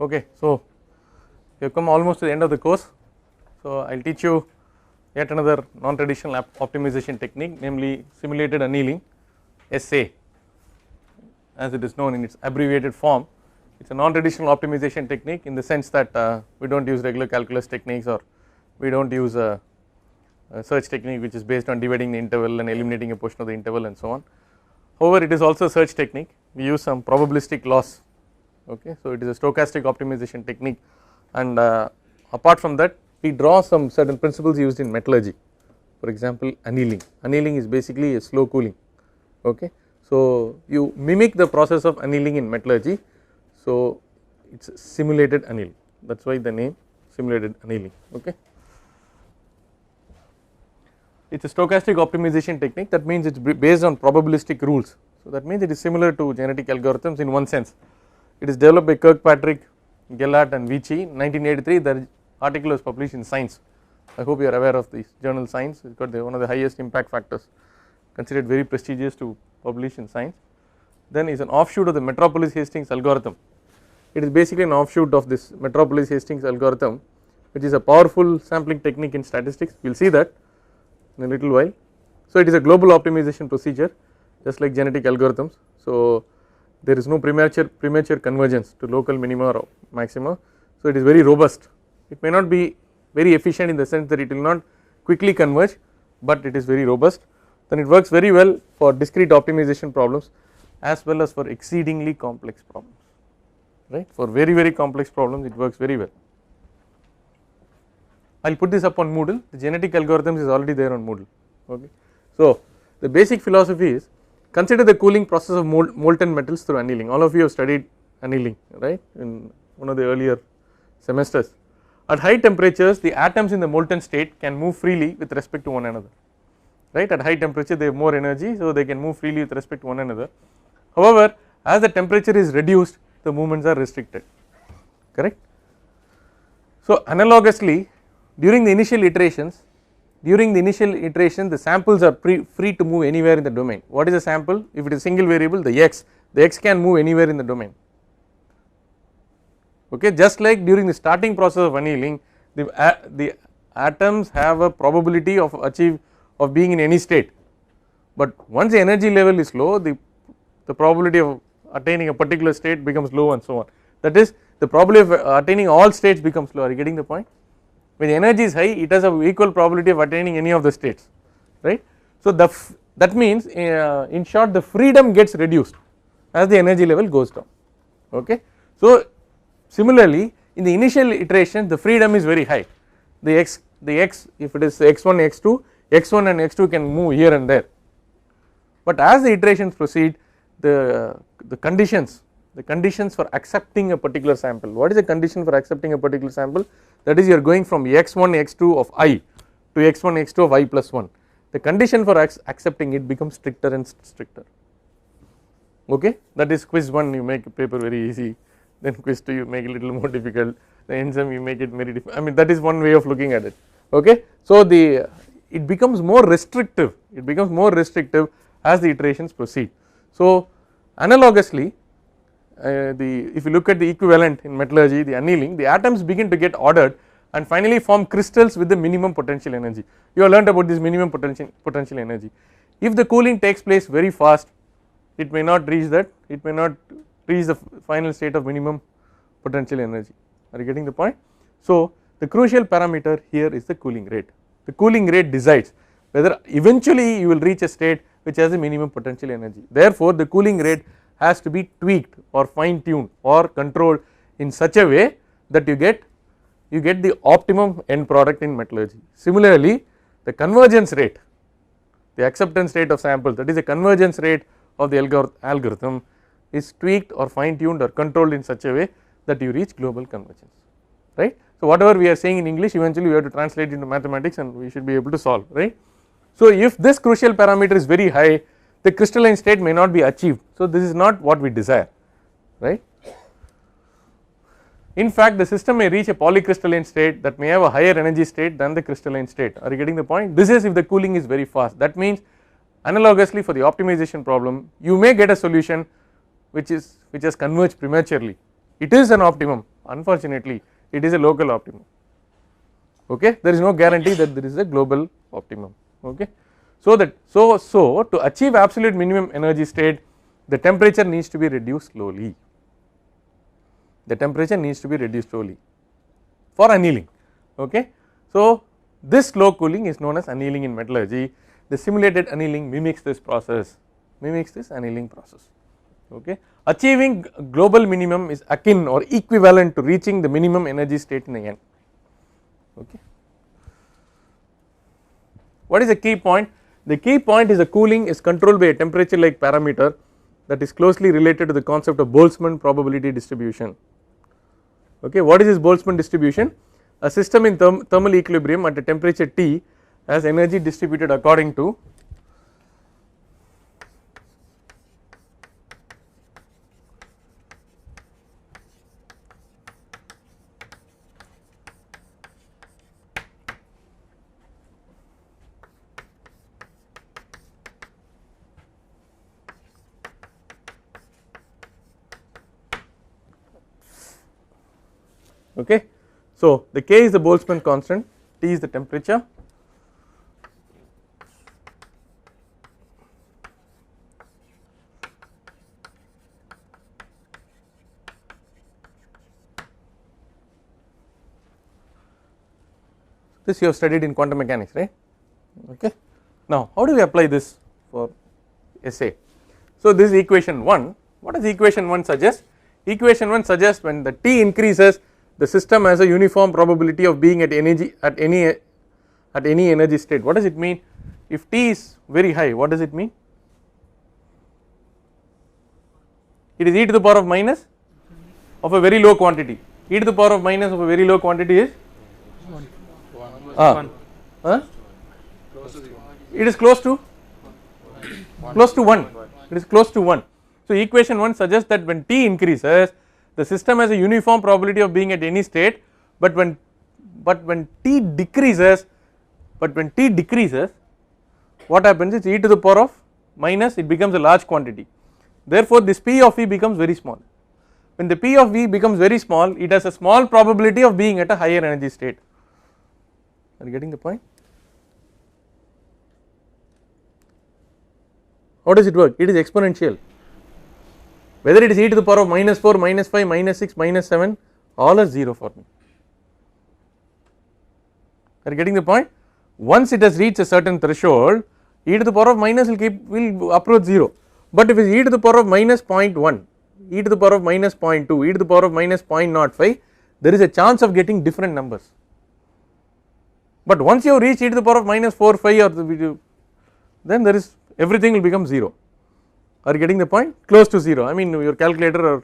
Okay, so we have come almost to the end of the course. So I will teach you yet another non-traditional optimization technique, namely simulated annealing, SA, as it is known in its abbreviated form. It is a non-traditional optimization technique in the sense that we do not use regular calculus techniques, or we do not use a search technique which is based on dividing the interval and eliminating a portion of the interval and so on. However, it is also a search technique. We use some probabilistic loss. Okay, so it is a stochastic optimization technique, and apart from that we draw some certain principles used in metallurgy. For example, annealing. Annealing is basically a slow cooling. Okay, so you mimic the process of annealing in metallurgy. So it is simulated annealing. That is why the name simulated annealing. Okay, it is a stochastic optimization technique. That means it is based on probabilistic rules. So that means it is similar to genetic algorithms in one sense. It is developed by Kirkpatrick, Gellert and Vici in 1983. The article was published in Science. I hope you are aware of this journal Science. It got one of the highest impact factors, considered very prestigious to publish in Science. Then is an offshoot of the Metropolis-Hastings algorithm. It is basically an offshoot of this Metropolis-Hastings algorithm, which is a powerful sampling technique in statistics. We will see that in a little while. So it is a global optimization procedure, just like genetic algorithms. So there is no premature convergence to local minima or maxima. So it is very robust. It may not be very efficient in the sense that it will not quickly converge, but it is very robust. Then it works very well for discrete optimization problems as well as for exceedingly complex problems, right. For very complex problems it works very well. I will put this up on Moodle. The genetic algorithms is already there on Moodle. Okay. So the basic philosophy is, consider the cooling process of molten metals through annealing. All of you have studied annealing, right, in one of the earlier semesters. At high temperatures the atoms in the molten state can move freely with respect to one another, right. At high temperature they have more energy, so they can move freely with respect to one another. However, as the temperature is reduced, the movements are restricted, correct. So analogously, during the initial iterations the samples are free to move anywhere in the domain. What is a sample? If it is single variable, the x can move anywhere in the domain. Okay, just like during the starting process of annealing, the atoms have a probability of being in any state, but once the energy level is low, the probability of attaining a particular state becomes low and so on. That is, the probability of attaining all states becomes low. Are you getting the point? When the energy is high, it has an equal probability of attaining any of the states, right. So that means in short, the freedom gets reduced as the energy level goes down. Okay. So similarly, in the initial iteration the freedom is very high. The x if it is x1 x2 and x2 can move here and there, but as the iterations proceed, the conditions for accepting a particular sample. What is the condition for accepting a particular sample? That is, you are going from x1 x2 of I to x1 x2 of I plus 1. The condition for accepting it becomes stricter and stricter. Okay, that is quiz 1 you make a paper very easy, then quiz 2 you make it a little more difficult, the enzyme you make it very difficult. I mean, that is one way of looking at it. Okay, so it becomes more restrictive. As the iterations proceed. So analogously, if you look at the equivalent in metallurgy, the annealing, the atoms begin to get ordered and finally form crystals with the minimum potential energy. You have learned about this minimum potential energy. If the cooling takes place very fast, it may not reach the final state of minimum potential energy. Are you getting the point? So the crucial parameter here is the cooling rate. The cooling rate decides whether eventually you will reach a state which has a minimum potential energy. Therefore the cooling rate has to be tweaked or fine tuned or controlled in such a way that you get the optimum end product in metallurgy. Similarly, the convergence rate, the acceptance rate of samples, that is the convergence rate of the algorithm, is tweaked or fine tuned or controlled in such a way that you reach global convergence, right. So whatever we are saying in English, eventually we have to translate into mathematics and we should be able to solve, right. So if this crucial parameter is very high, the crystalline state may not be achieved. So this is not what we desire, right. In fact, the system may reach a polycrystalline state that may have a higher energy state than the crystalline state. Are you getting the point? This is if the cooling is very fast. That means analogously for the optimization problem, you may get a solution which has converged prematurely. It is an optimum unfortunately it is a local optimum, okay. There is no guarantee that there is a global optimum, okay. So to achieve absolute minimum energy state, the temperature needs to be reduced slowly, for annealing, okay. So this slow cooling is known as annealing in metallurgy. The simulated annealing mimics this annealing process, okay. Achieving global minimum is akin or equivalent to reaching the minimum energy state in the end, okay. What is the key point? The key point is the cooling is controlled by a temperature like parameter that is closely related to the concept of Boltzmann probability distribution, okay. What is this Boltzmann distribution? A system in thermal equilibrium at a temperature T has energy distributed according to okay. So the K is the Boltzmann constant, T is the temperature, this you have studied in quantum mechanics, right, okay. Now how do we apply this for SA? So this is equation 1. What does equation 1 suggest? Equation 1 suggests when the T increases, the system has a uniform probability of being at any energy state. What does it mean? If T is very high, what does it mean? It is e to the power of minus of a very low quantity. E to the power of minus of a very low quantity is 1. It is close to 1. It is close to 1. So equation 1 suggests that when T increases, the system has a uniform probability of being at any state, but when T decreases, what happens is e to the power of minus, it becomes a large quantity. Therefore this P of V becomes very small. When the P of V becomes very small, it has a small probability of being at a higher energy state. Are you getting the point? How does it work? It is exponential. Whether it is e to the power of minus 4, minus 5, minus 6, minus 7, all are 0 for me. Are you getting the point? Once it has reached a certain threshold, e to the power of minus will approach 0, but if it is e to the power of minus 0.1, e to the power of minus 0.2, e to the power of minus 0.05, there is a chance of getting different numbers. But once you reach e to the power of minus 4, 5 or then there is everything will become 0. Are you getting the point? Close to 0. I mean your calculator or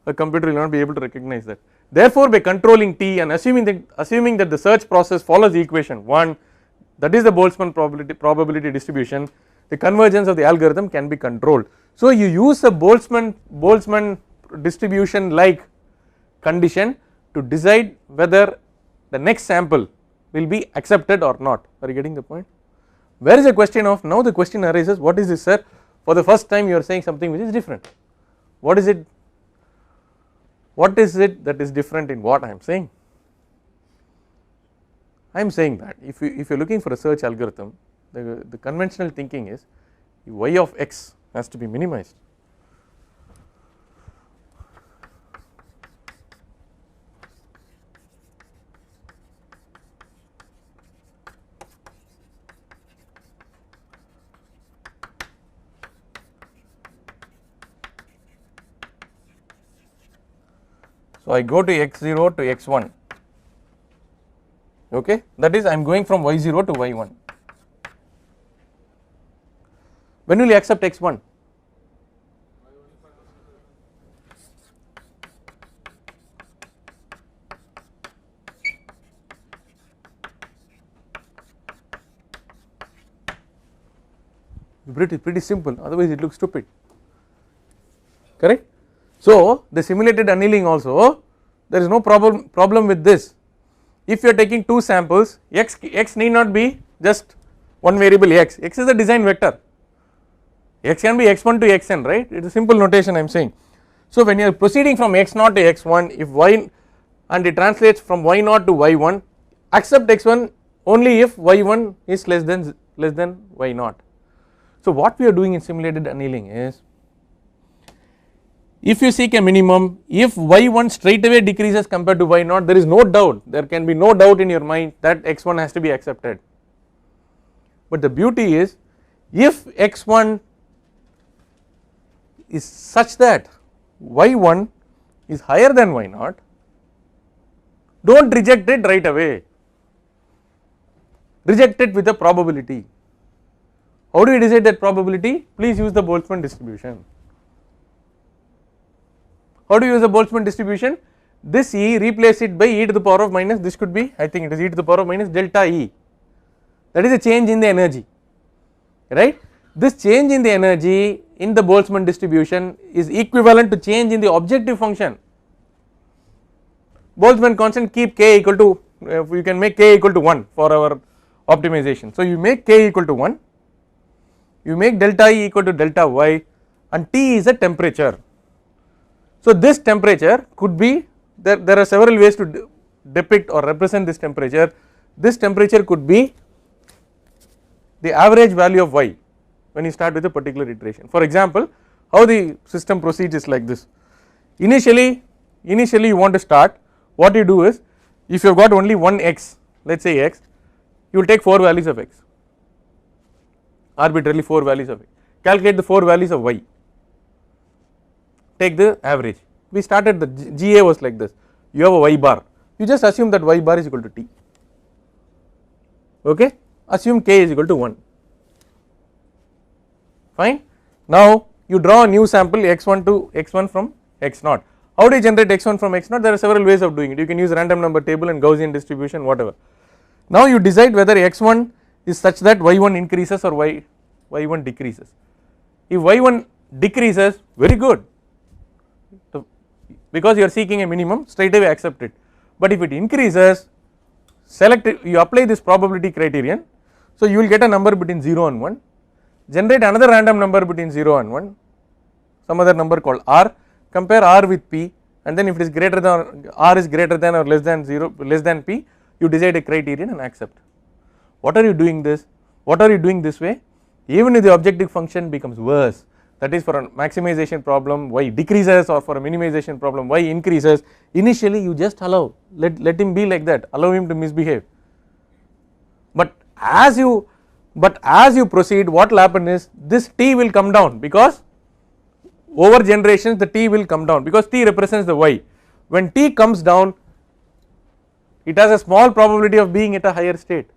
a computer will not be able to recognize that. Therefore by controlling T and assuming that the search process follows the equation 1, that is the Boltzmann probability distribution, the convergence of the algorithm can be controlled. So you use a Boltzmann distribution like condition to decide whether the next sample will be accepted or not. Are you getting the point? Where is the question of, now the question arises, what is this, sir? For the first time you are saying something which is different. What is it that is different in what I am saying? I am saying that if you are looking for a search algorithm, the conventional thinking is y of x has to be minimized. So I go to x0 to x1, okay, that is I am going from y0 to y1. When will you accept x1? Pretty simple, otherwise it looks stupid, correct. So the simulated annealing also, there is no problem with this. If you are taking two samples, x need not be just one variable x is the design vector, x can be x1 to xn, right, it is a simple notation I am saying. So when you are proceeding from x0 to x1, if and it translates from y0 to y1, accept x1 only if y1 is less than y0. So what we are doing in simulated annealing is, if you seek a minimum, if y1 straight away decreases compared to y0, there is no doubt, there can be no doubt in your mind that x1 has to be accepted. But the beauty is, if x1 is such that y1 is higher than y0, do not reject it right away, reject it with a probability. How do you decide that probability? Please use the Boltzmann distribution. How do you use the Boltzmann distribution? This E, replace it by e to the power of minus, this could be, I think it is e to the power of minus delta E, that is a change in the energy, right. This change in the energy in the Boltzmann distribution is equivalent to change in the objective function. Boltzmann constant, keep k equal to, you can make k equal to 1 for our optimization. So you make k equal to 1, you make delta E equal to delta Y, and T is a temperature. So this temperature could be, there are several ways to depict or represent this temperature. This temperature could be the average value of Y when you start with a particular iteration. For example, how the system proceeds is like this. Initially you want to start, what you do is, if you have got only one x, let us say x, you will take 4 values of x, arbitrarily 4 values of x, calculate the 4 values of y, take the average. We started, the GA was like this, you have a y bar, you just assume that y bar is equal to t, okay, assume k is equal to 1, fine. Now you draw a new sample x1 from x0. How do you generate x1 from x0? There are several ways of doing it, you can use random number table and Gaussian distribution, whatever. Now you decide whether x1 is such that y1 increases or y1 decreases. If y1 decreases, very good, because you are seeking a minimum, straight away accept it. But if it increases, select it, you apply this probability criterion, so you will get a number between 0 and 1, generate another random number between 0 and 1, some other number called r, compare r with p, and then if it is greater than, r is greater than or less than 0, less than p, you decide a criterion and accept. What are you doing this? What are you doing this way? Even if the objective function becomes worse, that is for a maximization problem y decreases, or for a minimization problem y increases, initially you just allow, let him be like that, allow him to misbehave. But as you proceed, what will happen is, this t will come down, because over generations the t will come down, because t represents the y. When t comes down, it has a small probability of being at a higher state.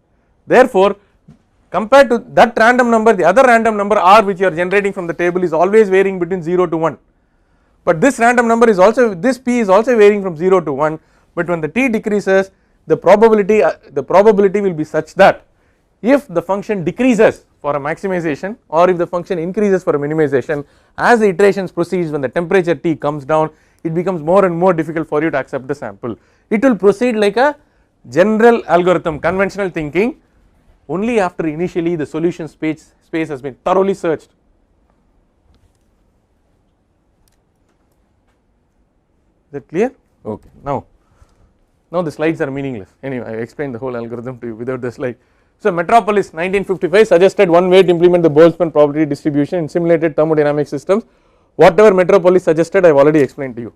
Therefore, compared to that random number, the other random number r which you are generating from the table is always varying between 0 to 1, but this random number is also, this p is also varying from 0 to 1, but when the t decreases, the probability will be such that if the function decreases for a maximization, or if the function increases for a minimization, as the iterations proceeds, when the temperature T comes down, it becomes more and more difficult for you to accept the sample. It will proceed like a general algorithm, conventional thinking, only after initially the solution space has been thoroughly searched. Is that clear? Okay. Now the slides are meaningless. Anyway, I explained the whole algorithm to you without the slide. So Metropolis 1955 suggested one way to implement the Boltzmann probability distribution in simulated thermodynamic systems. Whatever Metropolis suggested, I have already explained to you.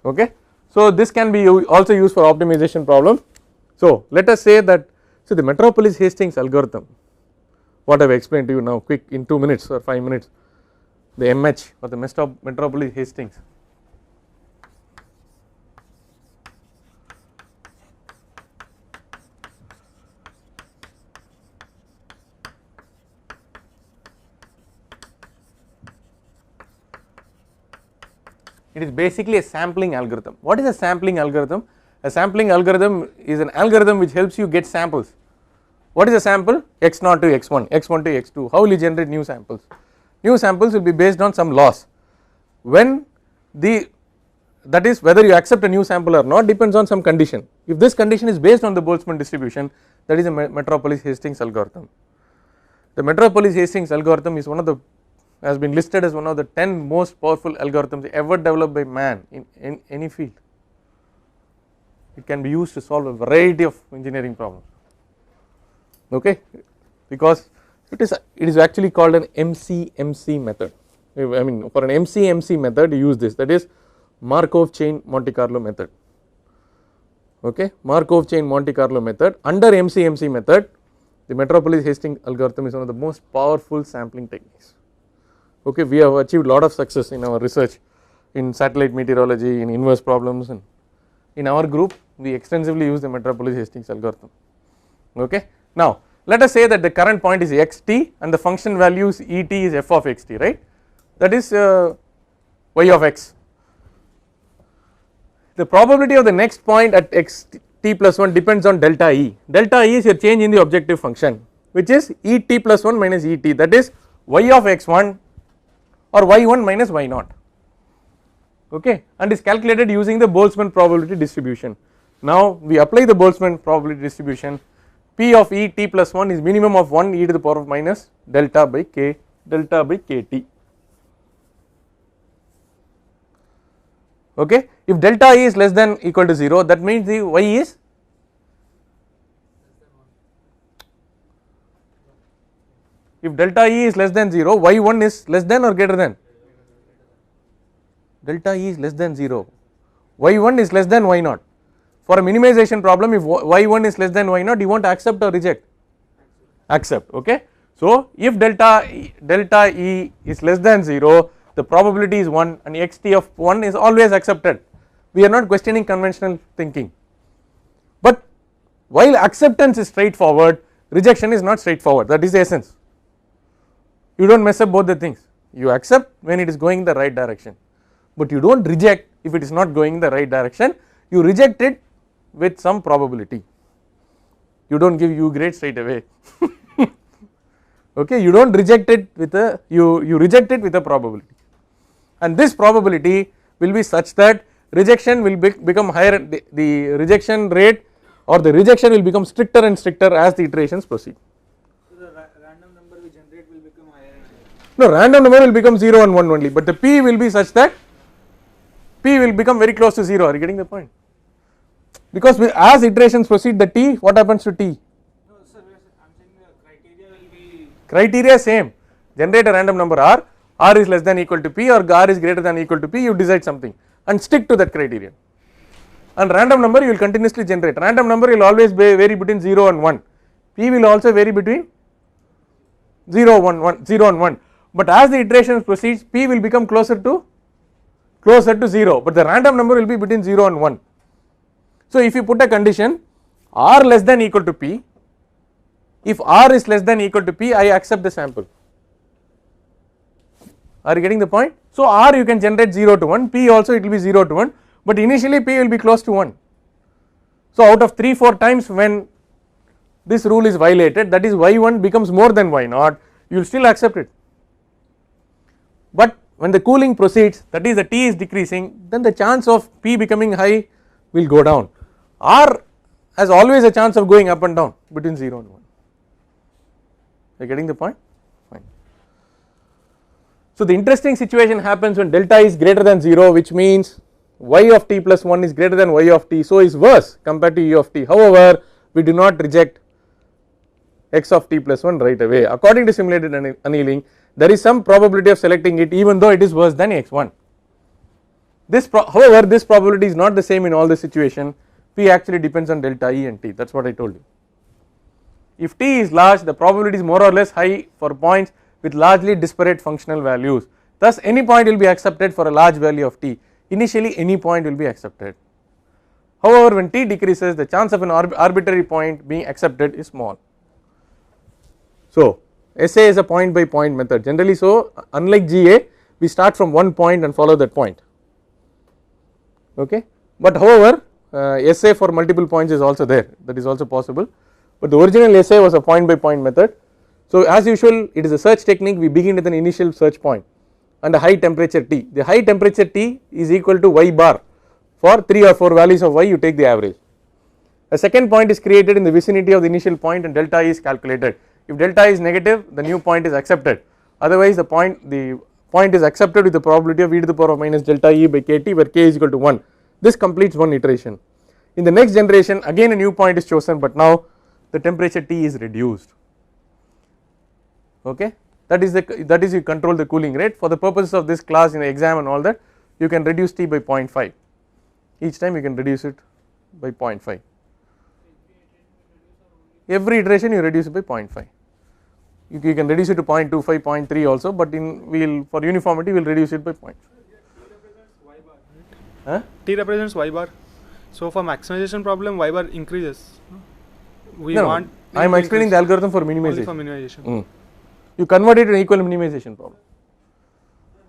Okay. So this can be also used for optimization problems. So let us say that, so the Metropolis Hastings algorithm, what I have explained to you now, quick, in 2 minutes or 5 minutes, the MH or the Metropolis Hastings. It is basically a sampling algorithm. What is a sampling algorithm? A sampling algorithm is an algorithm which helps you get samples. What is a sample? x0 to x1, x1 to x2. How will you generate new samples? New samples will be based on some laws. When that is, whether you accept a new sample or not depends on some condition. If this condition is based on the Boltzmann distribution, that is a Metropolis Hastings algorithm. The Metropolis Hastings algorithm is has been listed as one of the 10 most powerful algorithms ever developed by man in any field. it can be used to solve a variety of engineering problems, okay, because it is actually called an MCMC method. I mean, for an MCMC method you use this, that is Markov chain Monte Carlo method, okay. Markov chain Monte Carlo method. Under MCMC method, the Metropolis-Hastings algorithm is one of the most powerful sampling techniques, okay. We have achieved lot of success in our research in satellite meteorology, in inverse problems, and in our group we extensively use the Metropolis-Hastings algorithm, okay. Now let us say that the current point is xt and the function values Et is f of xt, right, that is y of x. The probability of the next point at xt plus 1 depends on delta E. Delta E is your change in the objective function, which is Et plus 1 minus Et, that is y of x1 or y1 minus y0, okay, and is calculated using the Boltzmann probability distribution. Now we apply the Boltzmann probability distribution. P of E t plus 1 is minimum of 1 e to the power of minus delta by k, delta by kt, okay. If delta E is less than equal to 0, that means the y is if delta E is less than 0, y1 is less than or greater than, delta E is less than 0, y1 is less than y0. For a minimization problem, if y1 is less than y0, you want to accept or reject, accept, okay. So if delta E is less than 0, the probability is 1 and xt of 1 is always accepted. We are not questioning conventional thinking, but while acceptance is straightforward, rejection is not straightforward, that is the essence. You do not mess up both the things, you accept when it is going in the right direction, but you do not reject if it is not going in the right direction, you reject it with some probability, you do not give U grade straight away okay, you do not reject it with a, you reject it with a probability, and this probability will be such that rejection will become higher, the rejection rate or the rejection will become stricter and stricter as the iterations proceed. So the random number we generate will become higher and higher? No, random number will become 0 and 1 only, but the P will be such that P will become very close to 0, are you getting the point? Because as iterations proceed, the T, what happens to T? No sir, I am saying the criteria will be, criteria same, generate a random number R is less than equal to P or R is greater than equal to P, you decide something and stick to that criterion, and random number you will continuously generate, random number will always vary between 0 and 1, P will also vary between 0 and 1, but as the iterations proceeds, P will become closer to 0, but the random number will be between 0 and 1. So if you put a condition R less than equal to P, if R is less than equal to P, I accept the sample, are you getting the point? So R you can generate 0 to 1, P also it will be 0 to 1, but initially P will be close to 1. So out of 3-4 times when this rule is violated, that is y1 becomes more than y0, you will still accept it, but when the cooling proceeds, that is the T is decreasing, then the chance of P becoming high will go down. R has always a chance of going up and down between 0 and 1, are you getting the point? Fine. So the interesting situation happens when delta is greater than 0, which means y of t plus 1 is greater than y of t, so is worse compared to e of t. However, we do not reject x of t plus 1 right away. According to simulated annealing, there is some probability of selecting it even though it is worse than x1. However, this probability is not the same in all the situation, P actually depends on delta E and t, that is what I told you. If t is large, the probability is more or less high for points with largely disparate functional values, thus any point will be accepted for a large value of t, initially any point will be accepted. However, when t decreases, the chance of an arbitrary point being accepted is small. So SA is a point by point method generally, so unlike GA we start from one point and follow that point, okay, but however SA for multiple points is also there, that is also possible, but the original SA was a point by point method. So as usual it is a search technique, we begin with an initial search point and a high temperature T, the high temperature T is equal to y bar, for 3 or 4 values of y you take the average. A second point is created in the vicinity of the initial point and delta E is calculated. If delta is negative, the new point is accepted, otherwise the point is accepted with the probability of e to the power of minus delta E by kt where k is equal to 1. This completes one iteration. In the next generation again a new point is chosen, but now the temperature T is reduced, okay. That is you control the cooling rate. For the purposes of this class in the exam and all that, you can reduce T by 0.5, each time you can reduce it by 0.5, every iteration you reduce it by 0.5. You can reduce it to 0.25, 0.3 also, but we will for uniformity we will reduce it by 0.5. Huh? T represents y bar. So for maximization problem, y bar increases. We No, want. I am explaining the algorithm for only minimization. for minimization. You convert it to an equal minimization problem.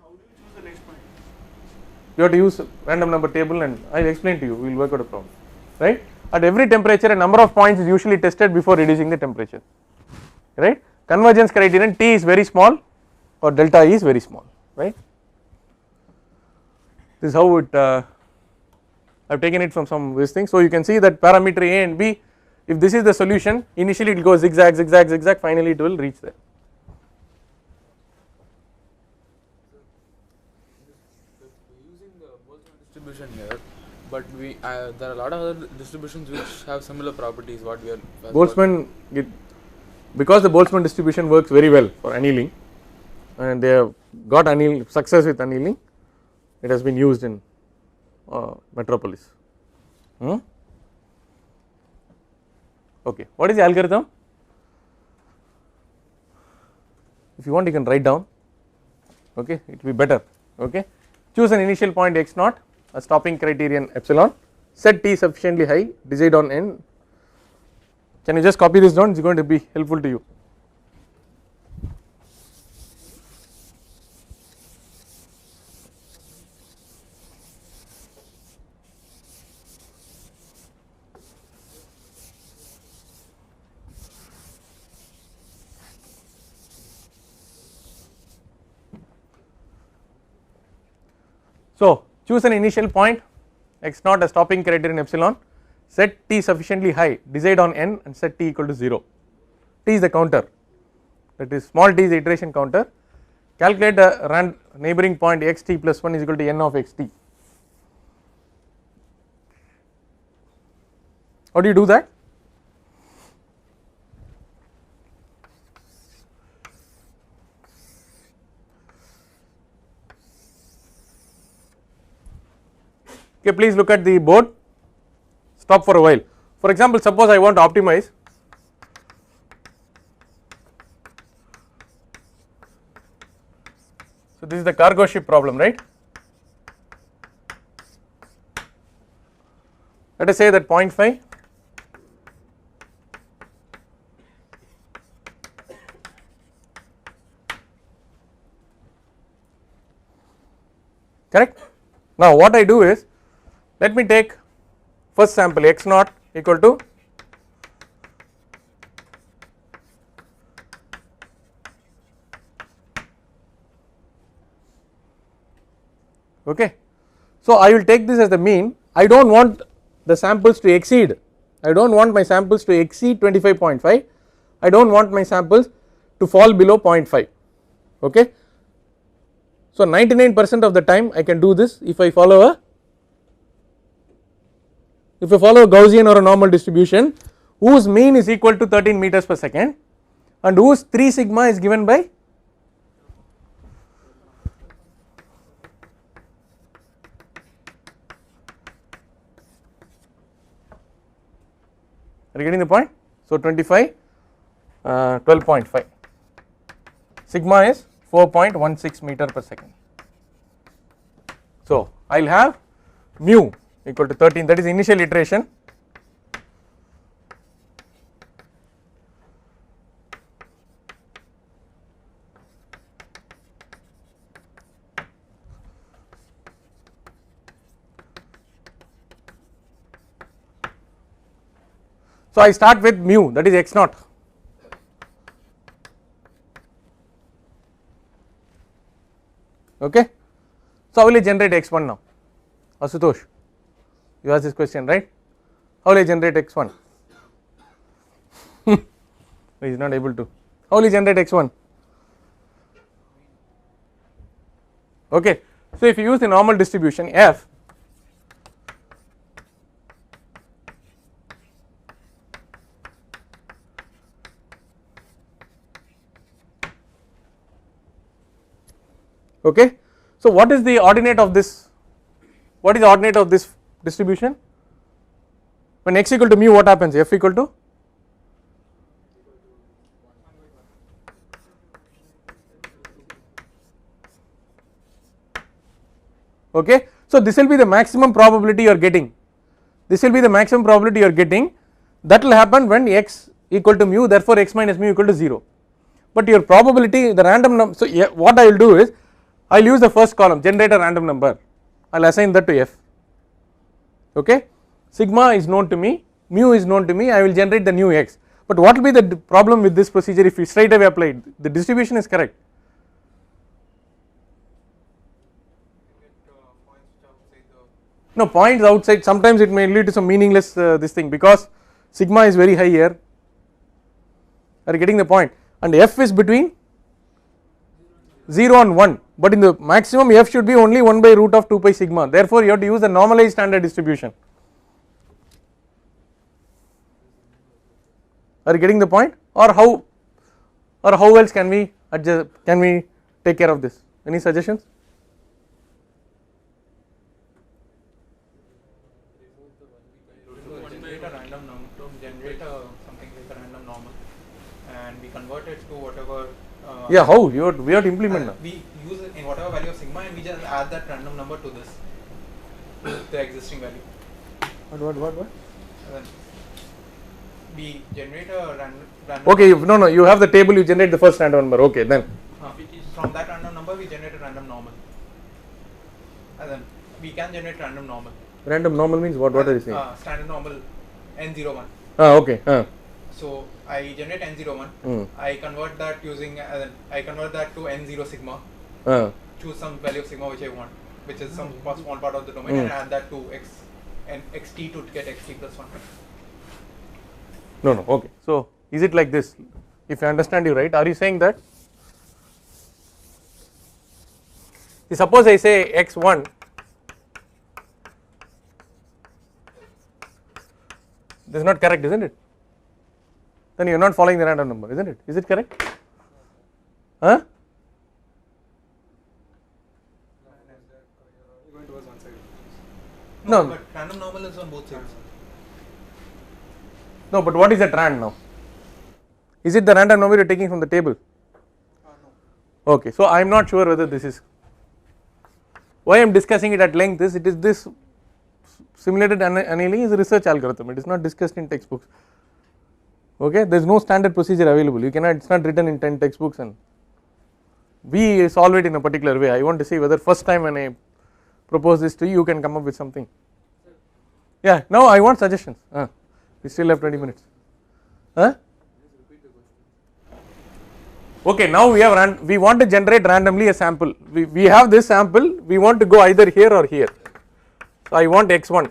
How do you choose the next point? You have to use random number table, and I will explain to you. We will work out a problem, right? At every temperature, a number of points is usually tested before reducing the temperature, right? Convergence criterion T is very small or delta E is very small, right? This is how it. I have taken it from some of these things. So you can see that parameter A and B, if this is the solution, initially it will go zigzag, zigzag, zigzag. Finally, it will reach there. Using the Boltzmann distribution here, but there are a lot of other distributions which have similar properties. What we are Boltzmann, because the Boltzmann distribution works very well for annealing, and they have got success with annealing, it has been used in Metropolis. Okay, what is the algorithm? If you want, you can write down. Okay, it will be better. Okay, choose an initial point x naught, a stopping criterion epsilon, set T sufficiently high, decide on n. Can you just copy this down? It is going to be helpful to you. So choose an initial point x naught as stopping criterion epsilon, set T sufficiently high, decide on n and set T equal to 0. T is the counter, that is small t is the iteration counter. Calculate a neighboring point x t plus 1 is equal to n of x t. How do you do that? Okay, please look at the board, stop for a while. For example, suppose I want to optimize. So this is the cargo ship problem, right? Let us say that 0.5 correct. Now what I do is, let me take first sample x naught equal to okay. So I will take this as the mean. I do not want the samples to exceed, I do not want my samples to exceed 25.5, I do not want my samples to fall below 0.5, okay. So 99% of the time I can do this if I follow a Gaussian or a normal distribution whose mean is equal to 13 meters per second and whose 3 sigma is given by are you getting the point? So 25 12.5 sigma is 4.16 meter per second. So I will have mu equal to 13, that is initial iteration, so I start with mu, that is x naught. Okay, so how will I generate x1 now? Asutosh, you asked this question, right? How will I generate x1? He is not able to. How will you generate x1? Okay, so if you use the normal distribution f, Okay. So what is the ordinate of this? What is the ordinate of this distribution? When x equal to mu, what happens? F equal to? Okay. So this will be the maximum probability you are getting. This will be the maximum probability you are getting. That will happen when x equal to mu, therefore x minus mu equal to 0. But your probability, the random number, so yeah, what I will do is, I will use the first column, generate a random number, I will assign that to f, okay. Sigma is known to me, mu is known to me, I will generate the new x. But what will be the problem with this procedure if we straight away apply it? The distribution is correct. No, points outside, sometimes it may lead to some meaningless this thing, because sigma is very high here, are you getting the point, and f is between 0 and 1, but in the maximum f should be only 1 by root of 2 pi sigma, therefore you have to use the normalized standard distribution. Are you getting the point, or how else can we adjust, can we take care of this? Any suggestions? Something like a random normal, and we convert it to whatever. Yeah, how we have to implement now. We use it in whatever value of sigma, and we just add that random number to this, the existing value. What? And then we generate a random. Okay, no, you have the table, you generate the first random number. Okay, then. From that random number, we generate a random normal, and then we can generate random normal. Random normal means what? What are you saying? Standard normal n01. Okay. So I generate n01. I convert that using I convert that to n0 sigma. Choose some value of sigma which I want, which is some small part of the domain, and add that to x and xt to get xt plus 1. No. Okay. So is it like this? If I understand you right, are you saying that? Suppose I say x1. This is not correct, isn't it? Then you are not following the random number, isn't it? Is it correct? Huh? No. But random normal is on both sides. No, but what is that rand now? Is it the random number you are taking from the table? No. Okay, so I am not sure whether this is. Why I am discussing it at length is, it is this simulated annealing is a research algorithm, it is not discussed in textbooks. Okay, there is no standard procedure available, you cannot, it is not written in 10 textbooks, and we solve it in a particular way. I want to see whether first time when I propose this to you, you can come up with something. Yeah, now I want suggestions. We still have 20 minutes. Okay, now we have we want to generate randomly a sample. We have this sample, we want to go either here or here. So I want x1.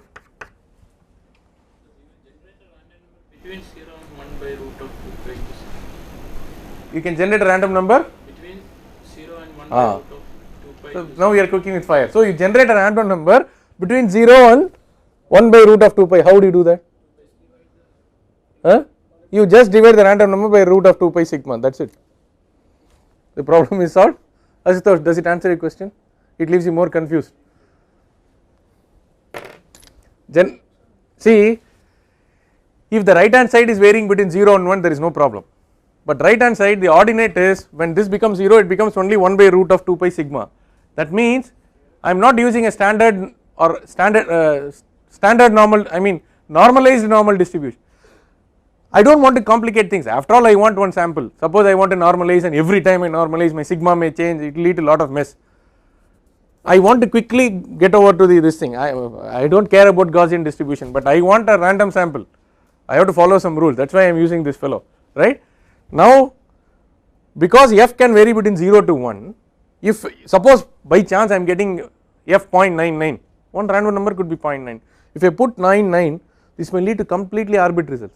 Between 0 and 1 by root of 2 pi. You can generate a random number Between 0 and 1 by root of 2 pi. So now we are cooking with fire. So you generate a random number between 0 and 1 by root of 2 pi. How do you do that? You just divide the random number by root of 2 pi sigma, that is it. The problem is solved. Ashutosh, does it answer your question? It leaves you more confused. See, if the right hand side is varying between 0 and 1, there is no problem. But right hand side, the ordinate is, when this becomes 0, it becomes only 1 by root of 2 pi sigma. That means I am not using a standard or standard normal, I mean normalized normal distribution. I do not want to complicate things. After all, I want one sample. Suppose I want to normalize, and every time I normalize, my sigma may change, it will lead to a lot of mess. I want to quickly get over to this thing. I do not care about Gaussian distribution, but I want a random sample. I have to follow some rules, that is why I am using this fellow, right. Now, because f can vary between 0 to 1, if suppose by chance I am getting f 0.99, one random number could be 0.9. If I put 99, this may lead to completely arbitrary results.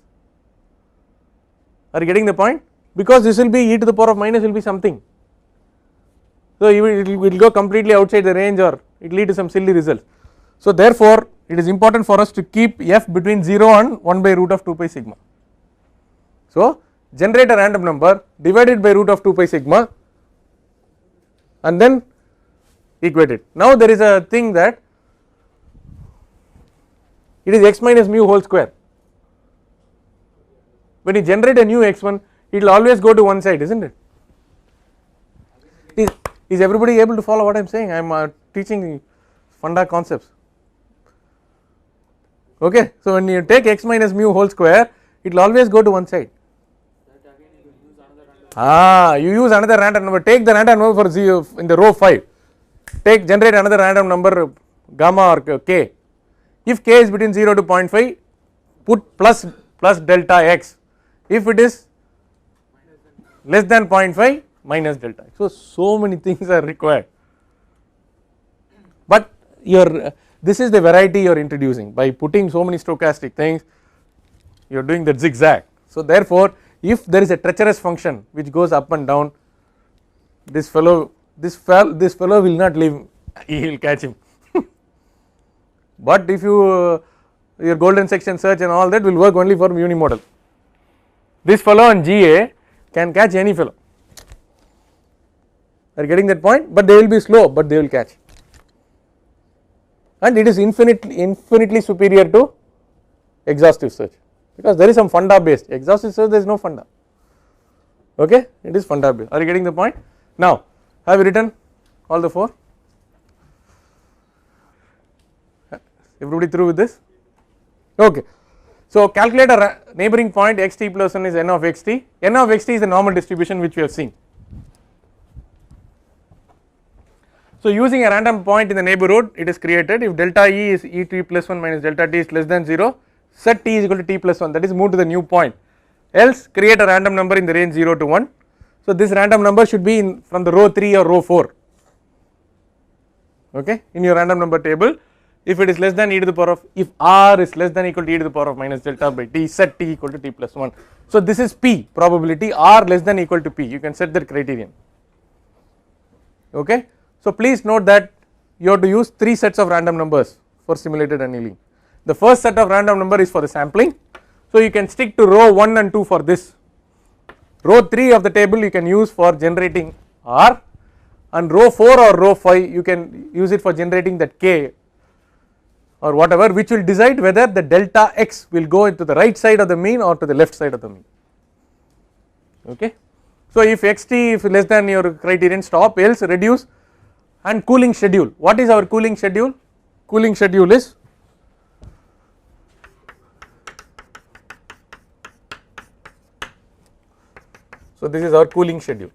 Are you getting the point? Because this will be e to the power of minus will be something. So it will go completely outside the range, or it will lead to some silly results. So therefore, it is important for us to keep f between 0 and 1 by root of 2 pi sigma. So generate a random number, divide it by root of 2 pi sigma, and then equate it. Now there is a thing that it is x minus mu whole square. When you generate a new x1, it will always go to one side, isn't it? Is everybody able to follow what I am saying? I am teaching funda concepts. Okay, so when you take x minus mu whole square, it will always go to one side. You use another random number. Take the random number for 0 in the row 5. Generate another random number gamma or k. If k is between 0 to 0.5, put plus delta x. If it is less than 0.5, minus delta x. So many things are required. But this is the variety you are introducing by putting so many stochastic things. You are doing that zigzag. So therefore, if there is a treacherous function which goes up and down, this fellow will not live. He will catch him. But if your golden section search and all that will work only for unimodal. This fellow on GA can catch any fellow. Are you getting that point? But they will be slow, but they will catch. And it is infinitely superior to exhaustive search, because there is some funda based. Exhaustive search, there is no funda. Okay, it is funda based. Are you getting the point? Now, have you written all the 4? Everybody through with this? Okay. So calculate a neighboring point xt plus 1 is n of xt. N of xt is the normal distribution which we have seen. So using a random point in the neighborhood, it is created if delta E is et plus 1 minus delta t is less than 0, set t is equal to t plus 1, that is move to the new point. Else create a random number in the range 0 to 1. So this random number should be from the row 3 or row 4, okay, in your random number table. If it is less than e to the power of, if r is less than equal to e to the power of minus delta by t, set t equal to t plus 1. So this is p probability, r less than equal to p, you can set that criterion. Okay. So please note that you have to use 3 sets of random numbers for simulated annealing. The first set of random number is for the sampling, so you can stick to row 1 and 2 for this. Row 3 of the table you can use for generating r, and row 4 or row 5 you can use it for generating that k or whatever, which will decide whether the delta x will go into the right side of the mean or to the left side of the mean. Okay. So if xt if less than your criterion, stop, else reduce. And cooling schedule, what is our cooling schedule? Cooling schedule is so this is our cooling schedule.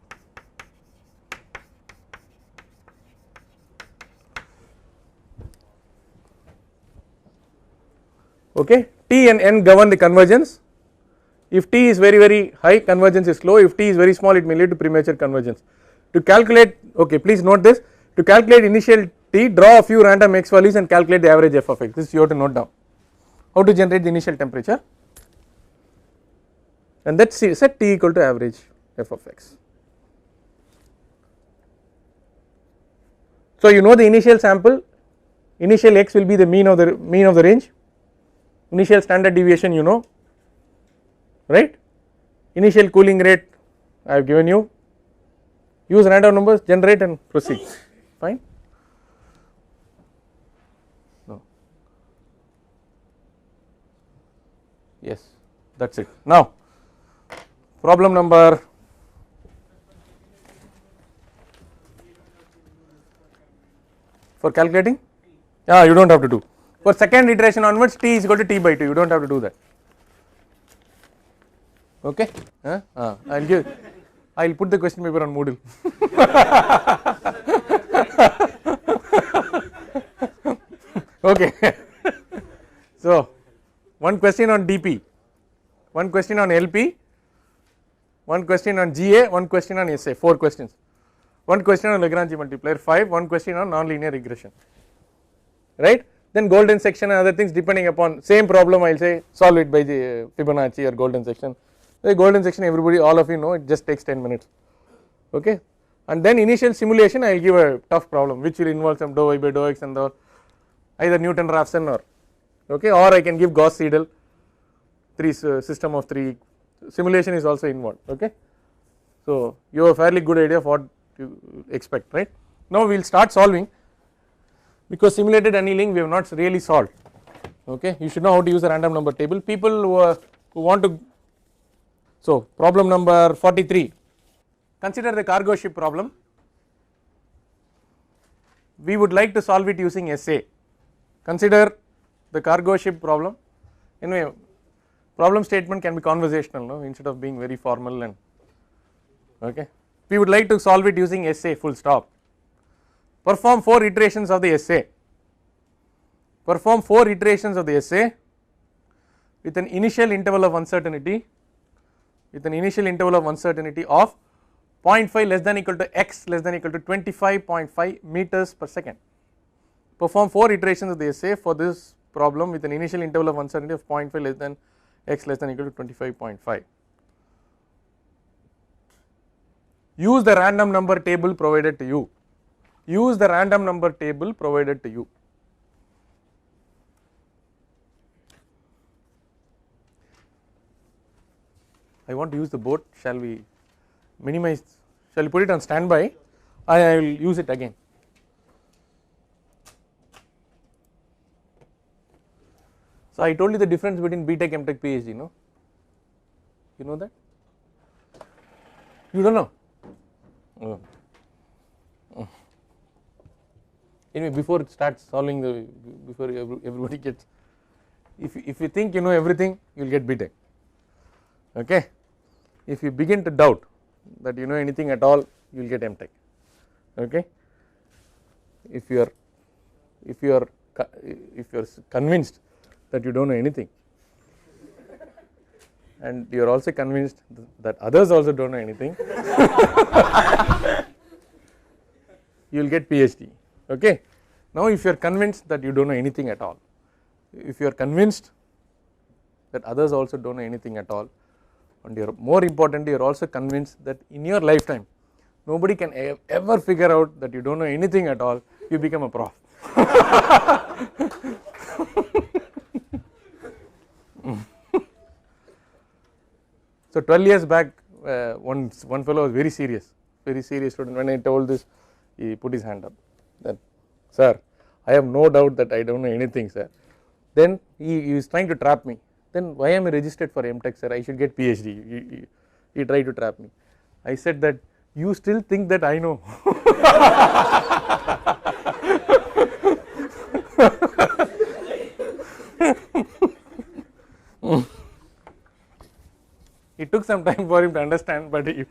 Okay, t and n govern the convergence. If t is very high, convergence is slow. If t is very small, it may lead to premature convergence. To calculate, okay, please note this. To calculate initial t, draw a few random x values and calculate the average f of x. This you have to note down. How to generate the initial temperature, and that set t equal to average f of x. So you know the initial sample, initial x will be the mean of the range, initial standard deviation you know, right? Initial cooling rate I have given you. Use random numbers, generate and proceed. Fine. No. Yes, that's it. Now, problem number for calculating. You don't have to do. For second iteration onwards, t is equal to t by 2. You don't have to do that. Okay. I'll put the question paper on Moodle. Okay. So, one question on DP, one question on LP, one question on GA, one question on SA, 4 questions. One question on Lagrange multiplier 5, one question on nonlinear regression, right. Then golden section and other things depending upon same problem, I will say solve it by the Fibonacci or golden section. The golden section everybody, all of you know, it just takes 10 minutes, okay. And then initial simulation I will give a tough problem which will involve some dou y by dou x and the either Newton-Raphson or, okay, or I can give Gauss-Seidel system of 3, simulation is also involved, okay. So you have a fairly good idea of what you expect, right. Now we will start solving, because simulated annealing we have not really solved. Okay, you should know how to use a random number table. People who want to, so problem number 43, consider the cargo ship problem. We would like to solve it using SA. Consider the cargo ship problem. Anyway, problem statement can be conversational, no, instead of being very formal, and okay. We would like to solve it using SA, full stop. Perform 4 iterations of the SA. Perform 4 iterations of the SA with an initial interval of uncertainty, of 0.5 less than equal to x less than equal to 25.5 meters per second. Perform 4 iterations of the SA for this problem with an initial interval of uncertainty of 0.5 less than x less than equal to 25.5. Use the random number table provided to you. Use the random number table provided to you. I want to use the board. Shall we minimize? Shall we put it on standby? I will use it again. So I told you the difference between BTech, MTech, PhD. No, you know that? You don't know? Oh. Oh. Anyway, before it starts solving the, before everybody gets, if you think you know everything, you will get BTech. Okay. If you begin to doubt that you know anything at all, you will get MTech. Okay. If you are convinced that you don't know anything, and you are also convinced that others also don't know anything, you will get PhD. Okay. Now if you are convinced that you don't know anything at all, if you are convinced that others also don't know anything at all, and you are more importantly you are also convinced that in your lifetime nobody can ever figure out that you don't know anything at all, you become a prof. So 12 years back, one fellow was very serious student. When I told this, he put his hand up, that, sir, I have no doubt that I don't know anything, sir. Then he is trying to trap me. Then why am I registered for MTech, sir? I should get PhD. He tried to trap me. I said that you still think that I know. It took some time for him to understand, but he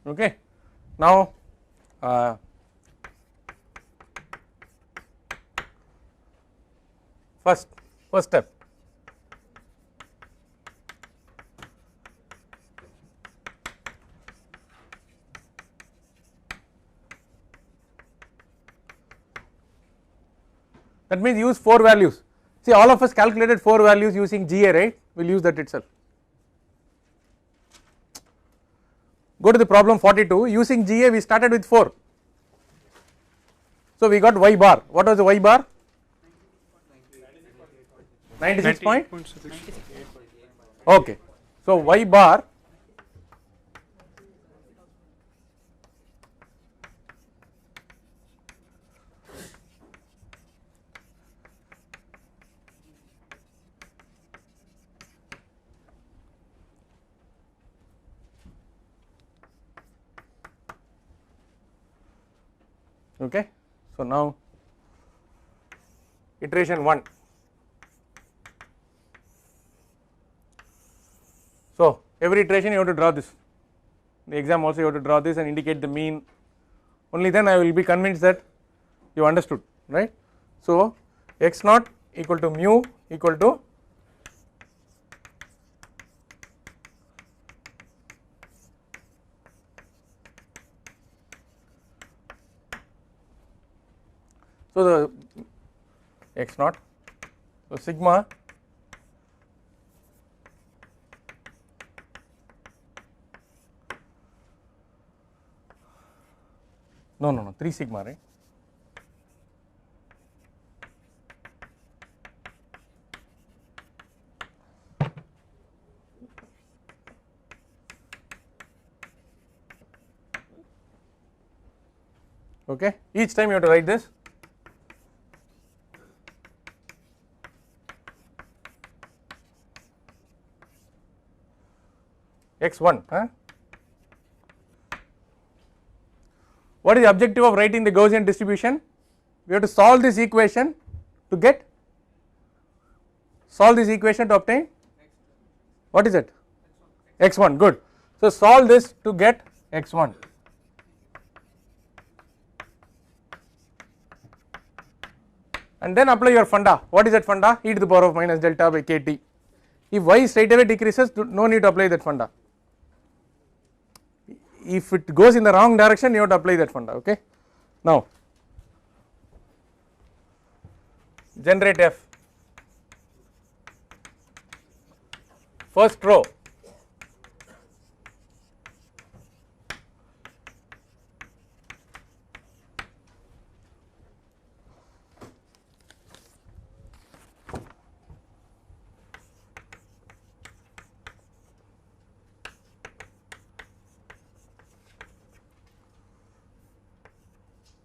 okay. Now first step, that means use 4 values. See, all of us calculated 4 values using GA, right? We will use that itself. Go to the problem 42, using GA we started with 4. So we got y bar. What was the y bar? 96 point? Okay. So y bar okay. So now iteration 1. So every iteration you have to draw this, the exam also you have to draw this and indicate the mean, only then I will be convinced that you understood, right. So x naught equal to mu equal to So the x naught, so sigma no 3 sigma, right? Okay, each time you have to write this. X1, huh? What is the objective of writing the Gaussian distribution? We have to solve this equation to get, solve this equation to obtain, what is it? X1, good. So solve this to get X1. And then apply your funda. What is that funda? E to the power of minus delta by kt. If y straight away decreases, no need to apply that funda. If it goes in the wrong direction, you have to apply that funda. Okay. Now, generate f. First row.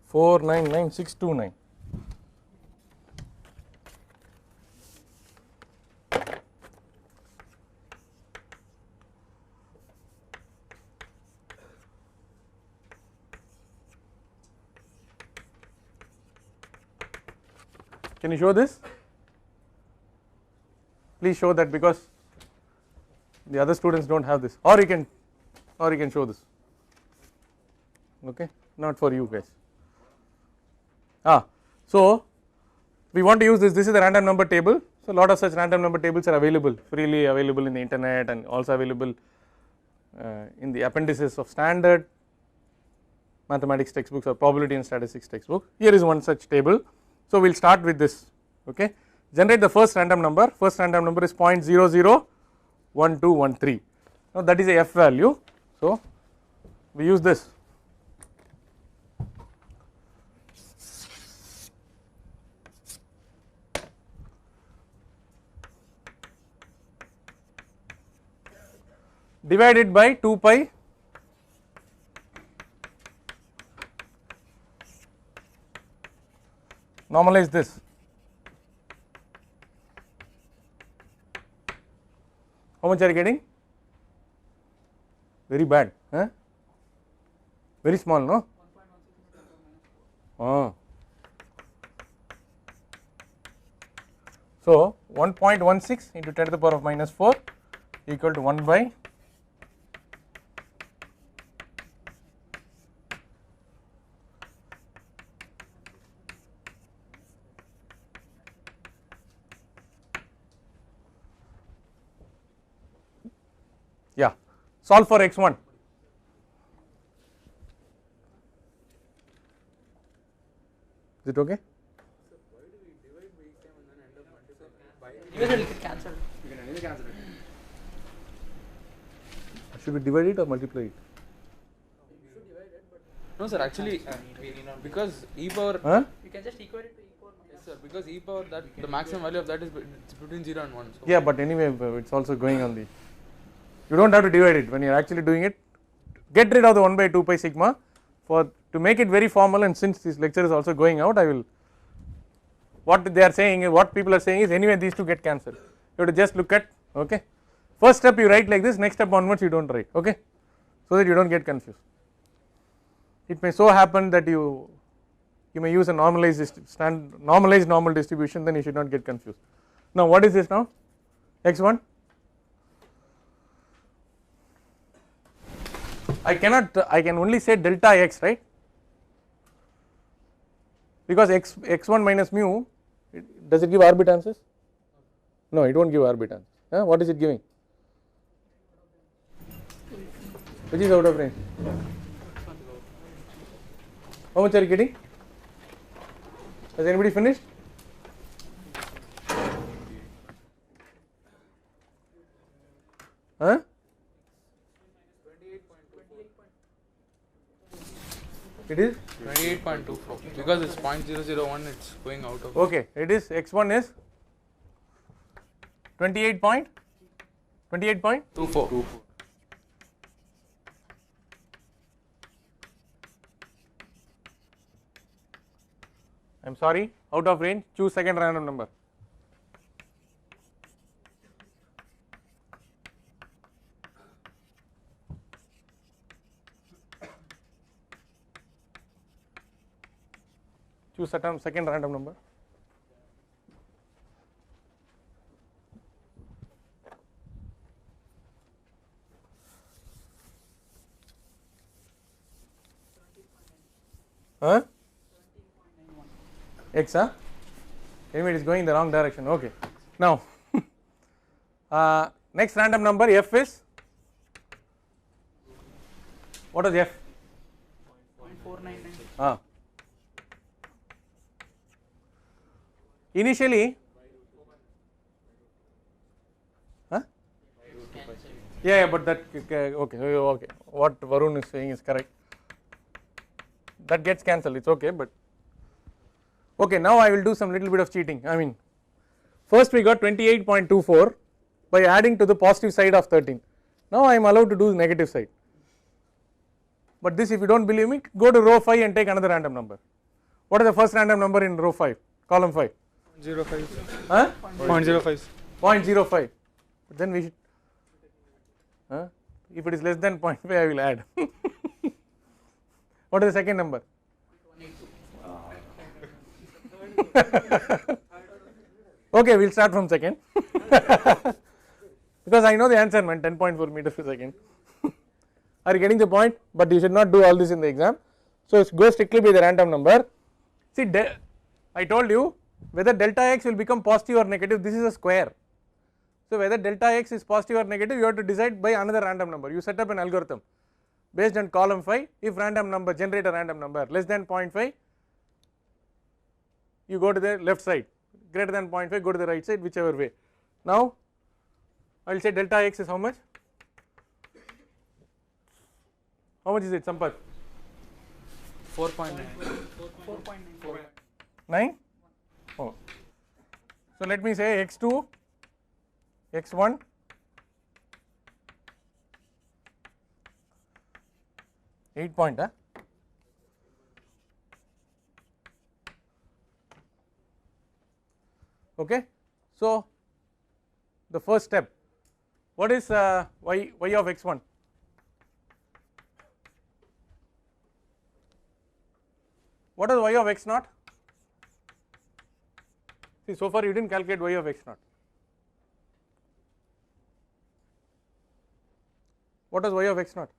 Four nine nine 629. Can you show this? Please show that, because the other students don't have this, or you can show this. Okay, not for you guys. So we want to use this. This is the random number table. So a lot of such random number tables are available, freely available in the internet, and also available in the appendices of standard mathematics textbooks or probability and statistics textbook. Here is one such table. So we will start with this. Okay, generate the first random number. First random number is 0.001213. Now that is a f value. So we use this. Divided by 2 pi normalize this. How much are you getting? Very bad, huh? Very small, no? So 1.16 into 10 to the power of minus 4 equal to 1 by solve for x1. Is it okay? Should we divide it or multiply it? No sir, actually because e power You can just equate it to e power minus. yes sir, because e power that the maximum value of that is between 0 and 1. So Yeah, but anyway it's also going on the, you don't have to divide it when you are actually doing it. Get rid of the 1 by 2 pi sigma for to make it very formal, and since this lecture is also going out, I will, what they are saying, what people are saying is anyway these two get cancelled. You have to just look at, okay, first step you write like this, next step onwards you don't write, okay, so that you don't get confused. It may so happen that you may use a normalized normal distribution, then you should not get confused. Now what is this now? X1. I can only say delta x, right, because x1 minus mu, does it give arbitances? No, it won't give arbitances. What is it giving? Which is out of range? How much are you getting? Has anybody finished? Huh? It is 28.24 because it's 0.001, it's going out of. okay. It is x1 is 28.24. I am sorry, out of range. Choose second random number. Choose second random number. Huh? X, huh? Anyway, it is going in the wrong direction. Okay. Now, next random number f is, what is f? 0.499. Initially, huh? Yeah, but that, okay, what Varun is saying is correct. That gets cancelled, it's okay, but okay, now I will do some little bit of cheating. I mean, first we got 28.24 by adding to the positive side of 13. Now I am allowed to do the negative side. But this, if you do not believe me, go to row 5 and take another random number. What is the first random number in row 5, column 5? 0.05. Huh? 0.05. 0.05. But then we should, if it is less than 0.5, I will add. What is the second number? Okay, we will start from second because I know the answer, man, 10.4 meters per second. Are you getting the point? But you should not do all this in the exam. So go strictly by the random number. See, I told you whether delta x will become positive or negative, this is a square. So whether delta x is positive or negative, you have to decide by another random number. You set up an algorithm based on column 5. If random number, generate a random number less than 0.5, you go to the left side, greater than 0.5, go to the right side, whichever way. Now I will say delta x is how much? How much is it, Sampath? 4.9. 9? Oh. So let me say x2, x1, eight point, huh? Okay. So the first step, what is y of x1? What is y of x naught? See, so far you did not calculate y of x naught. What is y of x naught?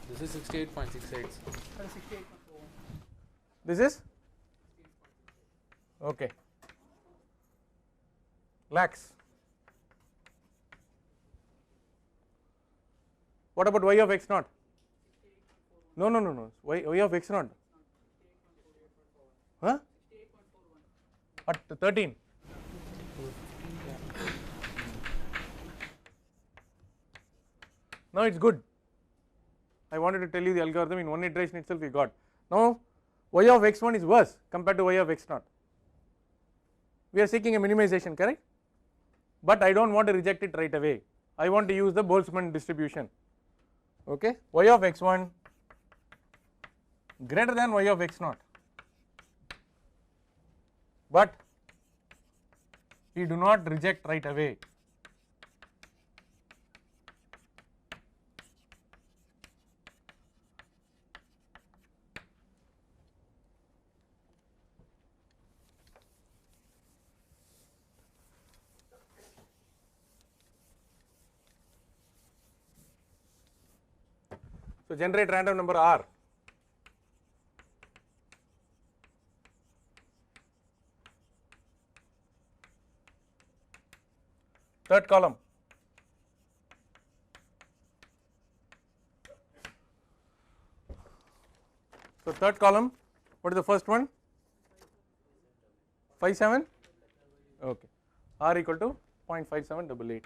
This is 68.68. This is? Okay. Lakhs. What about y of x naught? No, y of x naught. Huh? At 13. Now it is good. I wanted to tell you the algorithm in one iteration itself we got. Now y of x1 is worse compared to y of x naught. We are seeking a minimization, correct? But I do not want to reject it right away. I want to use the Boltzmann distribution. Okay, y of x1 greater than y of x naught, but we do not reject right away. So generate random number R. Third column. So third column, What is the first one? 57? Okay. R equal to 0.5788.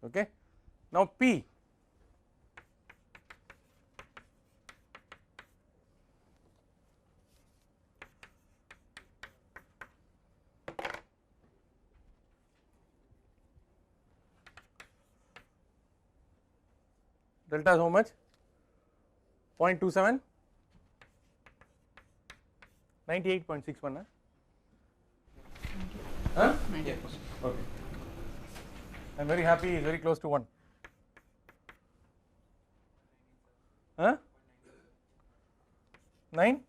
Okay. Now P. Delta is how much? 0.27? 98.61. Huh? Yes. Okay. I am very happy, is very close to 1. Huh? 9?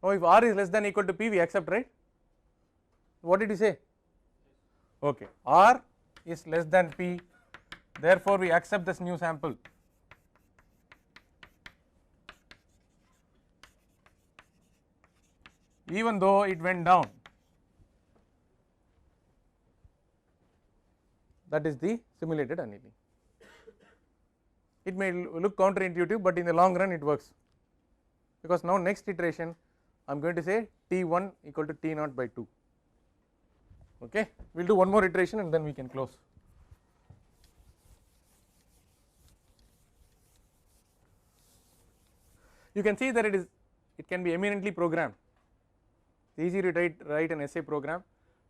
Oh, if R is less than or equal to P, we accept, right? What did you say? Okay. R is less than P, therefore we accept this new sample. Even though it went down. That is the simulated annealing. It may look counterintuitive, but in the long run it works, because now next iteration I am going to say T1 equal to T0 by 2. Okay, we will do one more iteration and then we can close. You can see that it can be eminently programmed. It's easy to write an essay program.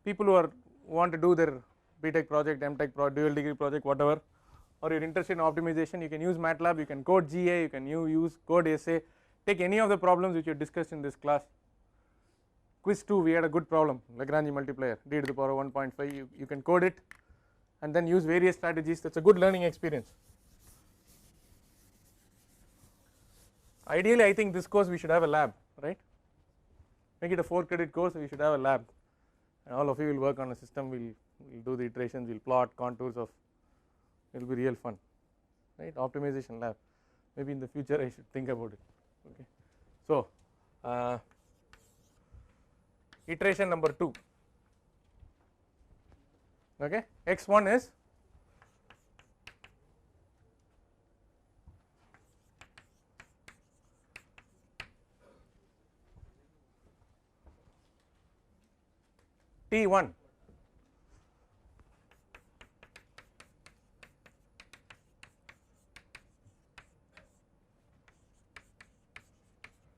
People who want to do their BTech project, MTech project, dual degree project, whatever, or you're interested in optimization, you can use MATLAB, you can code GA, you can use code essay, take any of the problems which you discussed in this class. Quiz 2 we had a good problem, Lagrange multiplier, d to the power 1.5, you can code it and then use various strategies. That's a good learning experience. Ideally I think this course we should have a lab, right? Make it a 4-credit course, we should have a lab and all of you will work on a system, we'll do the iterations, we'll plot contours of, it will be real fun, right? Optimization lab, maybe in the future I should think about it. Okay. So iteration number 2, okay, x1 is T1,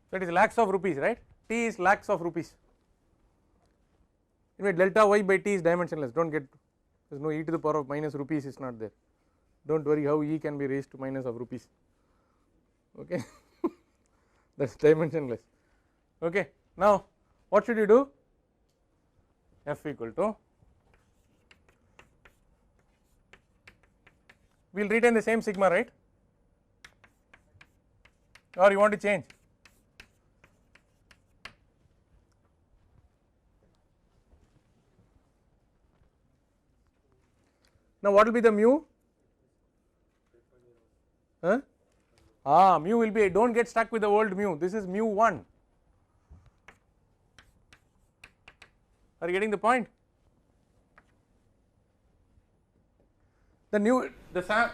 so it is lakhs of rupees, right? T is lakhs of rupees. Anyway, delta y by t is dimensionless, don't get, there is no e to the power of minus rupees is not there, don't worry how e can be raised to minus of rupees, okay. That is dimensionless. Okay. Now what should you do? F equal to, we will retain the same sigma, right, or you want to change? Now what will be the mu? Huh? Mu will be, don't get stuck with the old mu, this is mu 1. Are you getting the point? The new, the sam,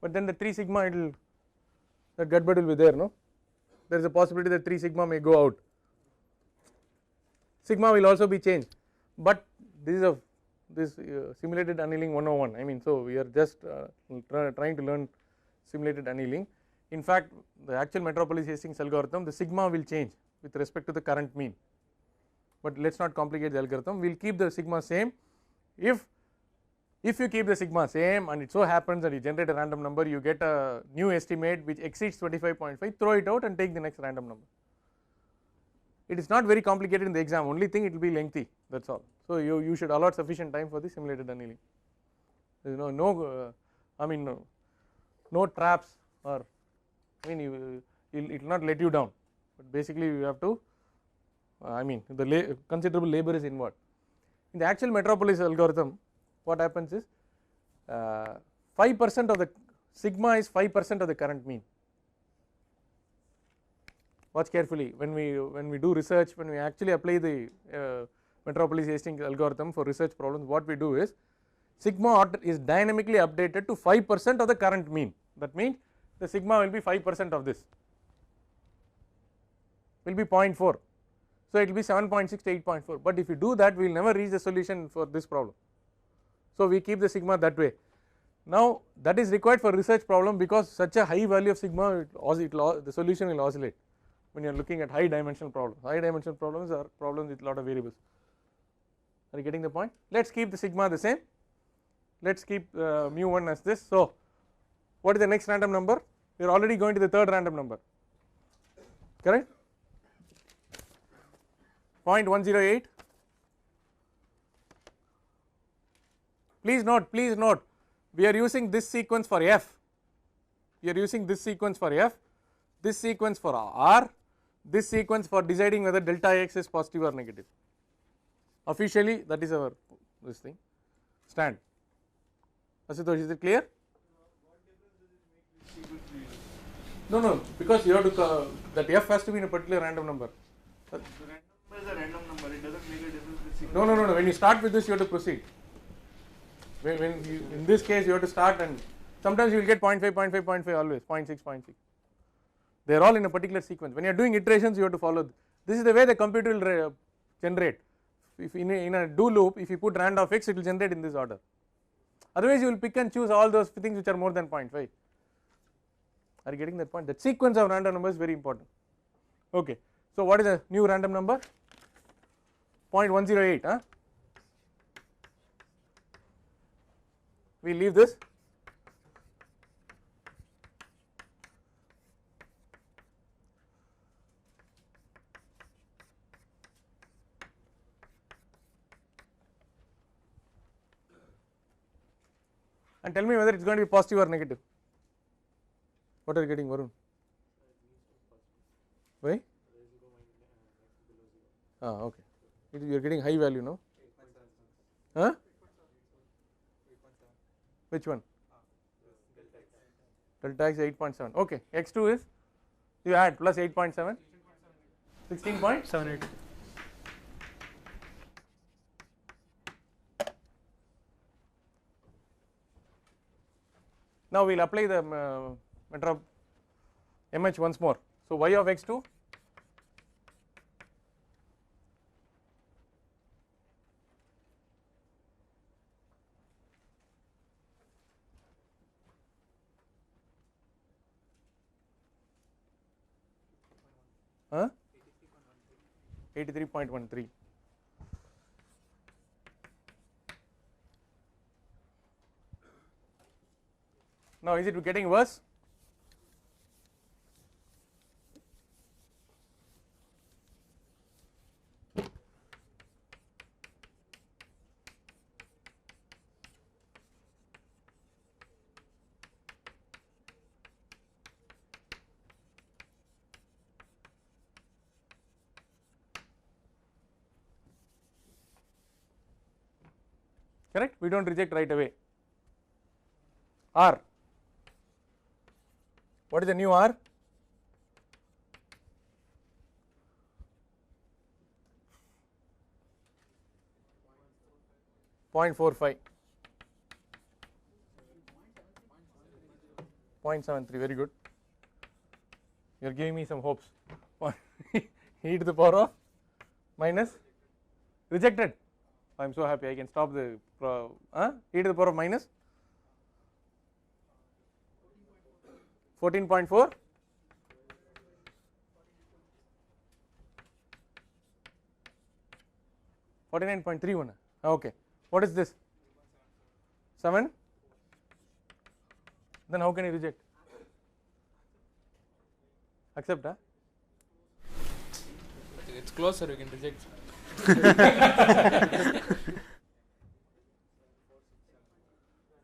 but then the 3 sigma it will, that gadbad will be there, no? There is a possibility that 3 sigma may go out. Sigma will also be changed, but this simulated annealing 101. I mean, so we are just trying to learn simulated annealing. In fact, the actual Metropolis-Hastings algorithm, the sigma will change with respect to the current mean, but let us not complicate the algorithm. We will keep the sigma same. If you keep the sigma same and it so happens that you generate a random number, you get a new estimate which exceeds 25.5, throw it out and take the next random number. It is not very complicated in the exam, only thing it will be lengthy, that is all. So you should allot sufficient time for the simulated annealing. There is no traps, or I mean it will not let you down, but basically you have to, considerable labor is involved. In the actual Metropolis algorithm, what happens is 5% of the sigma is 5% of the current mean. Watch carefully, when we do research, when we actually apply the Metropolis-Hastings algorithm for research problems, what we do is sigma is dynamically updated to 5% of the current mean. That means the sigma will be 5% of this, will be 0.4. So it will be 7.6 to 8.4, but if you do that, we will never reach the solution for this problem. So we keep the sigma that way. Now that is required for research problem, because such a high value of sigma, the solution will oscillate when you are looking at high dimensional problems. High dimensional problems are problems with lot of variables. Are you getting the point? Let us keep the sigma the same, let us keep mu1 as this. So what is the next random number? We are already going to the third random number, correct? 0.108. Please note, we are using this sequence for f, we are using this sequence for f, this sequence for r, this sequence for deciding whether delta x is positive or negative. Officially that is our this thing stand. Ashutosh, is it clear? No, because you have to that f has to be in a particular random number. The random number is a random number, it doesn't make a difference with sigma. No, when you start with this you have to proceed. When you, in this case you have to start, and sometimes you will get 0.5, 0.5, 0.5 always, 0.6, 0.6. They are all in a particular sequence. When you are doing iterations you have to follow. This is the way the computer will generate. If in a do loop, if you put rand of x, it will generate in this order. Otherwise you will pick and choose all those things which are more than 0.5. Are you getting that point? That sequence of random numbers is very important. Okay. So what is the new random number? 0.108, huh? We leave this. And tell me whether it is going to be positive or negative. What are you getting, Varun? Why? Okay. You are getting high value, no? Huh? Which one? Delta x 8.7. Okay. X2 is, you add plus 8.7, 16.78. Now we will apply the MH once more. So y of x2 83.13. Now is it getting worse? Correct? We do not reject right away. R. What is the new R? .45. 0.73, very good. You are giving me some hopes. E to the power of minus rejected. I am so happy I can stop the e to the power of minus 14.4. $49.31. Okay. What is this? 7? Then how can you reject? Accept, huh? It's closer, you can reject.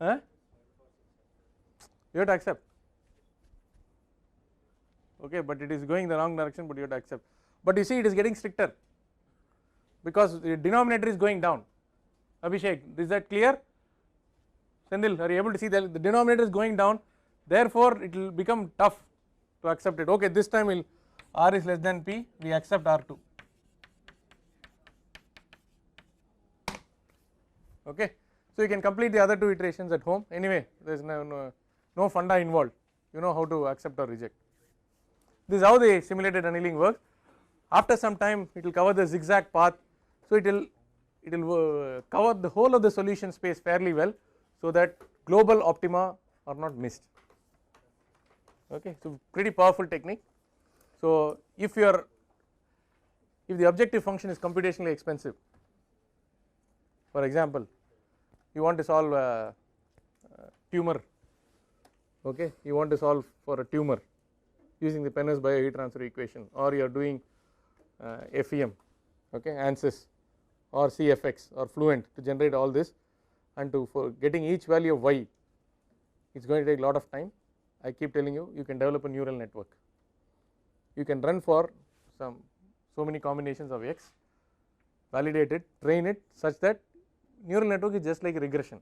Huh? You have to accept. Okay, but it is going the wrong direction, but you have to accept. But you see, it is getting stricter because the denominator is going down. Abhishek, is that clear? Sendil, are you able to see that the denominator is going down? Therefore, it will become tough to accept it. Okay, this time will R is less than P, we accept R2. Okay, so you can complete the other two iterations at home. Anyway, there is no funda involved. You know how to accept or reject. This is how the simulated annealing works. After some time, it will cover the zigzag path. So it will cover the whole of the solution space fairly well, so that global optima are not missed. Okay, so pretty powerful technique. So if the objective function is computationally expensive, for example, you want to solve a tumor, okay, you want to solve for a tumor using the Penrose-Bio heat transfer equation, or you are doing FEM, okay, ANSYS or CFX or Fluent to generate all this, and for getting each value of y, it is going to take a lot of time. I keep telling you, you can develop a neural network. You can run for so many combinations of x, validate it, train it such that neural network is just like regression,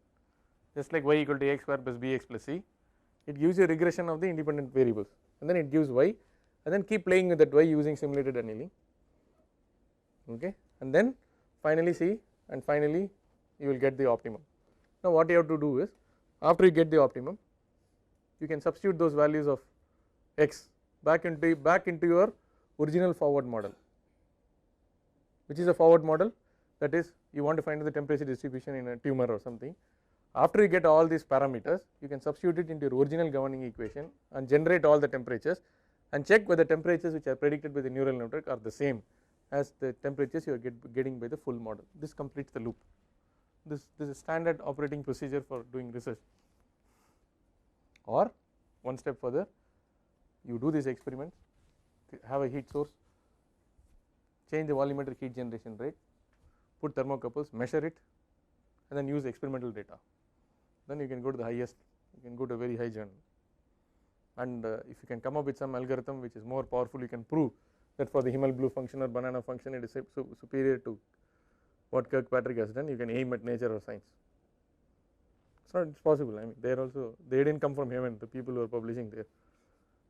just like y equal to x square plus bx plus c. It gives you a regression of the independent variables, and then it gives y, and then keep playing with that y using simulated annealing, okay, and then finally see, and finally you will get the optimum. Now what you have to do is, after you get the optimum, you can substitute those values of x back into your original forward model, which is a forward model, that is you want to find the temperature distribution in a tumor or something. After you get all these parameters, you can substitute it into your original governing equation and generate all the temperatures and check whether temperatures which are predicted by the neural network are the same as the temperatures you are getting by the full model. This completes the loop. This is a standard operating procedure for doing research. Or one step further, you do these experiments, have a heat source, change the volumetric heat generation rate, put thermocouples, measure it, and then use experimental data. Then you can go to the highest, you can go to a very high journal, and if you can come up with some algorithm which is more powerful, you can prove that for the Himmel-Blue function or banana function it is superior to what Kirkpatrick has done, you can aim at nature or science. It's possible. I mean, they didn't come from heaven, the people who are publishing there.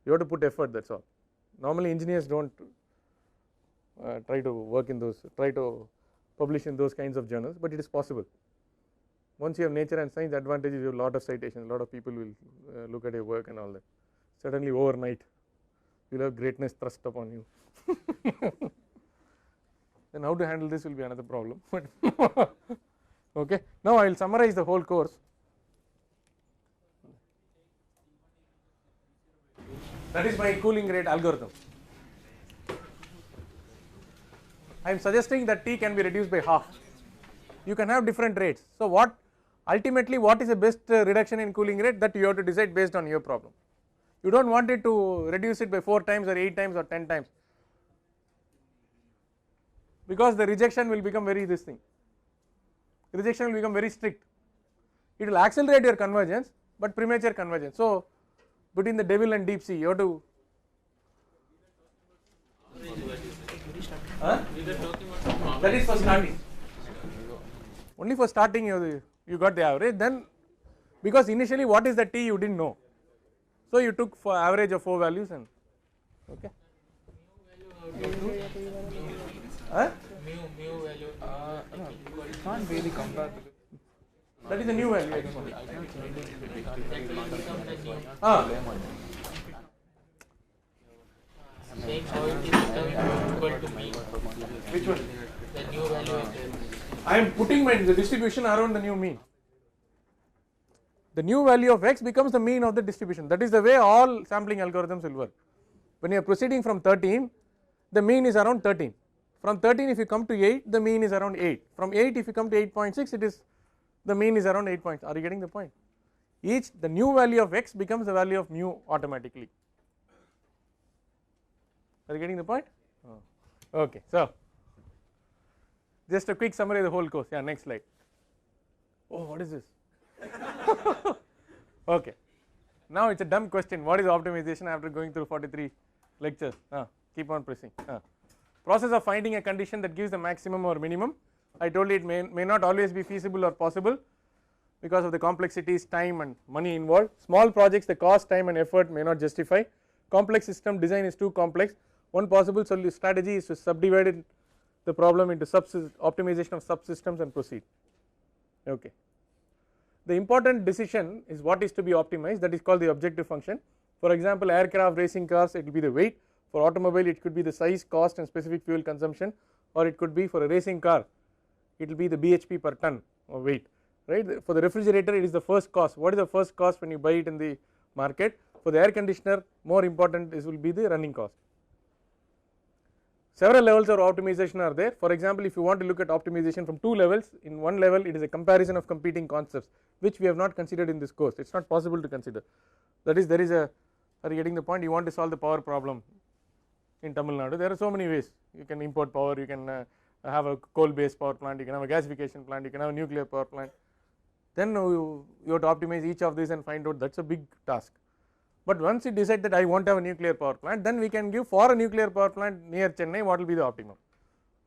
You have to put effort, that's all. Normally engineers don't try to publish in those kinds of journals, but it is possible. Once you have nature and science, the advantage is you have a lot of citations, a lot of people will look at your work and all that. Suddenly overnight you will have greatness thrust upon you. Then how to handle this will be another problem. Okay, now I will summarize the whole course. That is my cooling rate algorithm. I am suggesting that T can be reduced by half. You can have different rates. So ultimately what is the best reduction in cooling rate, that you have to decide based on your problem. You do not want it to reduce it by 4 times or 8 times or 10 times, because the rejection will become rejection will become very strict. It will accelerate your convergence, but premature convergence. So between the devil and deep sea, you have to. That is for starting. Only for starting you got the average. Then because initially what is the T you didn't know, so you took for average of 4 values and okay. Mu value. No, it can't really compare. That is a new value. Saying how it is equal to mean. Which one? The new value is I am putting the distribution around the new mean. The new value of x becomes the mean of the distribution. That is the way all sampling algorithms will work. When you are proceeding from 13, the mean is around 13. From 13 if you come to 8, the mean is around 8. From 8 if you come to 8.6, the mean is around 8 points. Are you getting the point? The new value of x becomes the value of mu automatically. Are you getting the point? Oh. Okay, so just a quick summary of the whole course. Yeah, next slide. Oh, what is this? Okay, now it's a dumb question. What is optimization after going through 43 lectures? Keep on pressing. Process of finding a condition that gives the maximum or minimum. I told you it may not always be feasible or possible. because of the complexities, time and money involved. Small projects, the cost, time and effort may not justify. Complex system design is too complex. One possible strategy is to subdivide the problem into optimization of subsystems and proceed. Okay. The important decision is what is to be optimized, that is called the objective function. For example, aircraft, racing cars, it will be the weight. For automobile, it could be the size, cost and specific fuel consumption, or it could be for a racing car, it will be the BHP per ton of weight, right. For the refrigerator, it is the first cost. What is the first cost when you buy it in the market? For the air conditioner, more important is will be the running cost. Several levels of optimization are there. For example, if you want to look at optimization from two levels, in one level it is a comparison of competing concepts, which we have not considered in this course. It is not possible to consider. That is, there is a, are you getting the point? You want to solve the power problem in Tamil Nadu, there are so many ways. You can import power, you can have a coal based power plant, you can have a gasification plant, you can have a nuclear power plant. Then you have to optimize each of these and find out, that is a big task. But once you decide that I want to have a nuclear power plant, then we can give for a nuclear power plant near Chennai what will be the optimum.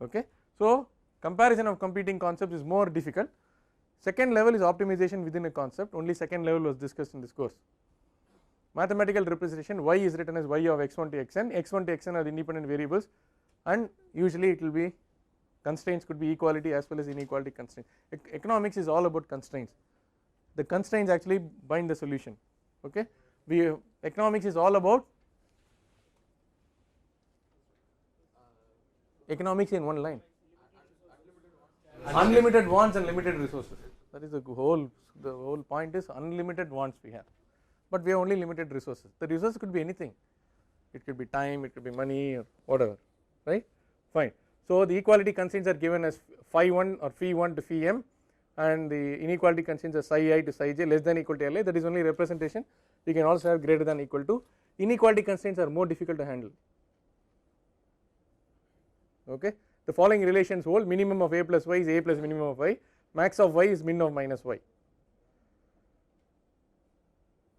Okay. So, comparison of competing concepts is more difficult. Second level is optimization within a concept, only second level was discussed in this course. Mathematical representation, y is written as y of x1 to xn, x1 to xn are the independent variables, and usually it will be constraints, could be equality as well as inequality constraints. Economics is all about constraints, the constraints actually bind the solution. Okay. Economics is all about economics in one line, unlimited wants and limited resources. That is the whole point is unlimited wants we have, but we have only limited resources. The resource could be anything, it could be time, it could be money or whatever, right, fine. So, the equality constraints are given as phi 1 or phi 1 to phi m, and the inequality constraints are psi I to psi j less than equal to Li, that is only representation. You can also have greater than equal to. Inequality constraints are more difficult to handle. Okay. The following relations hold: minimum of a plus y is a plus minimum of y, max of y is min of minus y.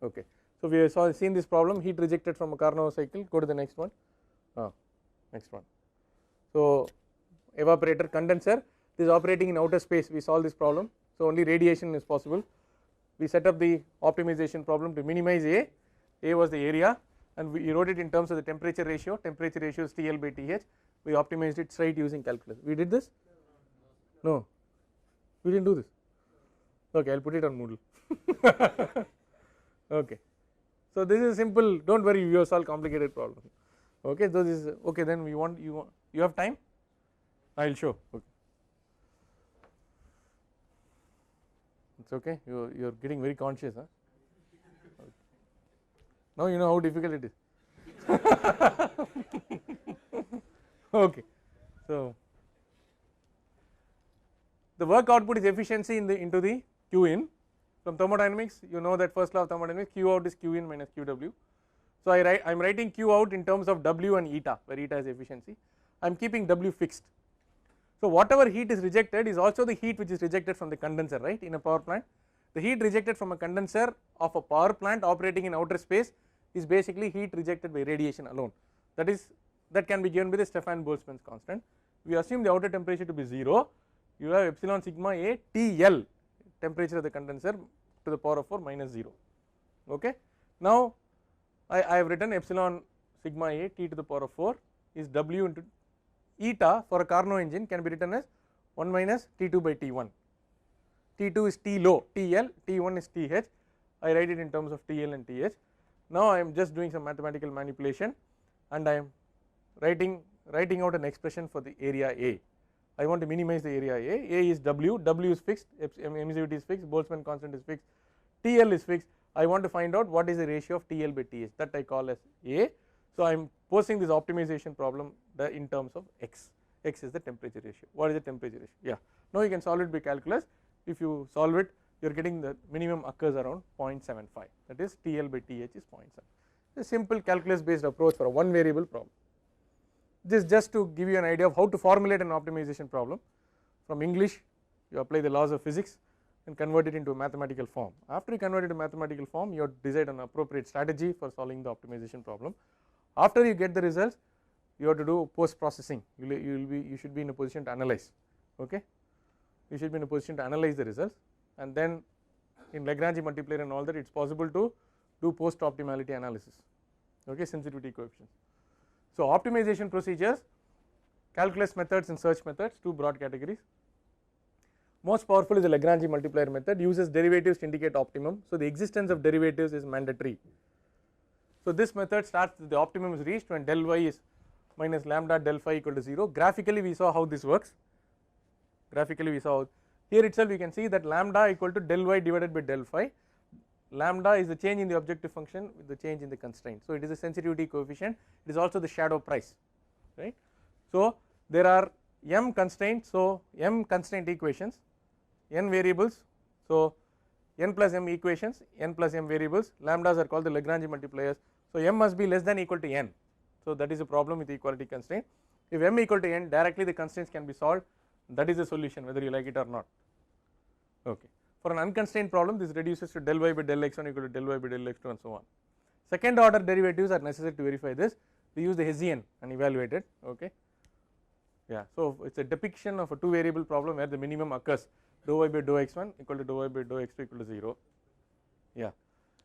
Okay. So, we have seen this problem, heat rejected from a Carnot cycle. Go to the next one. Next one. So, evaporator, condenser, this is operating in outer space, we solve this problem. So, only radiation is possible. We set up the optimization problem to minimize A was the area, and we wrote it in terms of the temperature ratio is TL by TH, we optimized it straight using calculus. We did this? No, we did not do this. Okay, I will put it on Moodle. Okay. So, this is simple, do not worry, you have solved complicated problems. Okay, so this is okay. Then we want you have time? I will show. Okay. It's okay. You are getting very conscious, huh? Okay. Now you know how difficult it is. Okay. So the work output is efficiency into the Q in. From thermodynamics, you know that first law of thermodynamics, Q out is Q in minus QW. So I am writing Q out in terms of W and eta, where eta is efficiency. I am keeping W fixed. So whatever heat is rejected is also the heat which is rejected from the condenser, right, in a power plant. The heat rejected from a condenser of a power plant operating in outer space is basically heat rejected by radiation alone. That can be given by the Stefan-Boltzmann's constant. We assume the outer temperature to be 0, you have epsilon sigma A TL, temperature of the condenser, to the power of 4 minus 0. Okay. Now I have written epsilon sigma A T to the power of 4 is W into eta for a Carnot engine can be written as 1 minus T2 by T1. T2 is T low, TL, T1 is TH. I write it in terms of TL and TH. Now I am just doing some mathematical manipulation and I am writing out an expression for the area A. I want to minimize the area A. A is W, W is fixed, emissivity is fixed, Boltzmann constant is fixed, TL is fixed. I want to find out what is the ratio of TL by TH, that I call as A. So I am posing this optimization problem in terms of X. X is the temperature ratio. What is the temperature ratio? Yeah. Now you can solve it by calculus. If you solve it, you are getting the minimum occurs around 0.75. That is TL by TH is 0.7. A simple calculus based approach for a one variable problem. This just to give you an idea of how to formulate an optimization problem. From English, you apply the laws of physics and convert it into a mathematical form. After you convert it to mathematical form, you have to decide an appropriate strategy for solving the optimization problem. After you get the results, you have to do post processing. You should be in a position to analyze. Okay, you should be in a position to analyze the results and then in Lagrange multiplier and all that, it is possible to do post optimality analysis, okay, sensitivity coefficients. So optimization procedures, calculus methods and search methods, two broad categories. Most powerful is the Lagrange multiplier method, uses derivatives to indicate optimum. So the existence of derivatives is mandatory. So this method starts that the optimum is reached when del y is minus lambda del phi equal to 0. Graphically we saw how this works. Graphically we saw here itself we can see that lambda equal to del y divided by del phi. Lambda is the change in the objective function with the change in the constraint. So it is a sensitivity coefficient, it is also the shadow price, right. So there are m constraints, so m constraint equations, n variables, so n plus m equations, n plus m variables, lambdas are called the Lagrange multipliers. So m must be less than or equal to n. So that is a problem with the equality constraint. If m equal to n, directly the constraints can be solved, that is the solution whether you like it or not, okay. For an unconstrained problem, this reduces to del y by del x1 equal to del y by del x2 and so on. Second order derivatives are necessary to verify this. We use the Hessian and evaluate it, okay. Yeah, so it is a depiction of a two variable problem where the minimum occurs, dou y by dou x1 equal to dou y by dou x2 equal to 0. Yeah,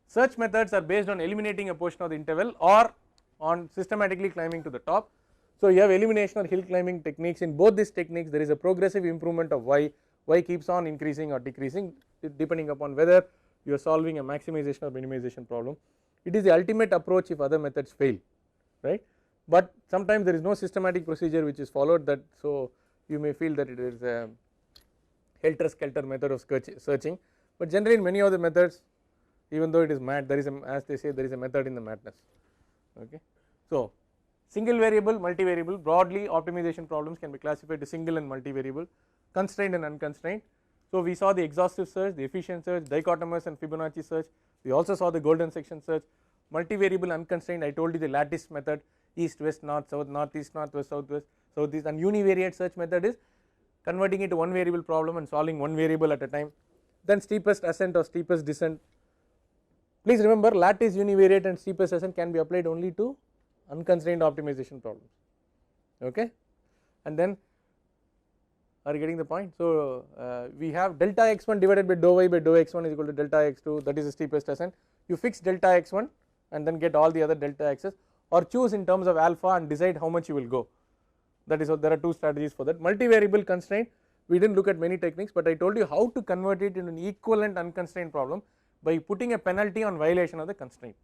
search methods are based on eliminating a portion of the interval or on systematically climbing to the top. So you have elimination or hill climbing techniques. In both these techniques there is a progressive improvement of y keeps on increasing or decreasing depending upon whether you are solving a maximization or minimization problem. It is the ultimate approach if other methods fail, right, but sometimes there is no systematic procedure which is followed, that so you may feel that it is a helter-skelter method of searching, but generally in many of the methods, even though it is mad, there is a, as they say, there is a method in the madness, okay. So single variable, multivariable, broadly optimization problems can be classified to single and multivariable, constrained and unconstrained. So we saw the exhaustive search, the efficient search, dichotomous and Fibonacci search, we also saw the golden section search. Multivariable unconstrained, I told you the lattice method, east, west, north, south, northeast, northwest, southwest, southeast, and univariate search method is converting it to one variable problem and solving one variable at a time. Then steepest ascent or steepest descent. Please remember, lattice, univariate and steepest ascent can be applied only to unconstrained optimization problems, okay. And then, are you getting the point? So we have delta x1 divided by dou y by dou x1 is equal to delta x2, that is the steepest ascent. You fix delta x1 and then get all the other delta x's, or choose in terms of alpha and decide how much you will go. That is, there are two strategies for that. Multivariable constraint, we did not look at many techniques, but I told you how to convert it into an equivalent unconstrained problem by putting a penalty on violation of the constraint,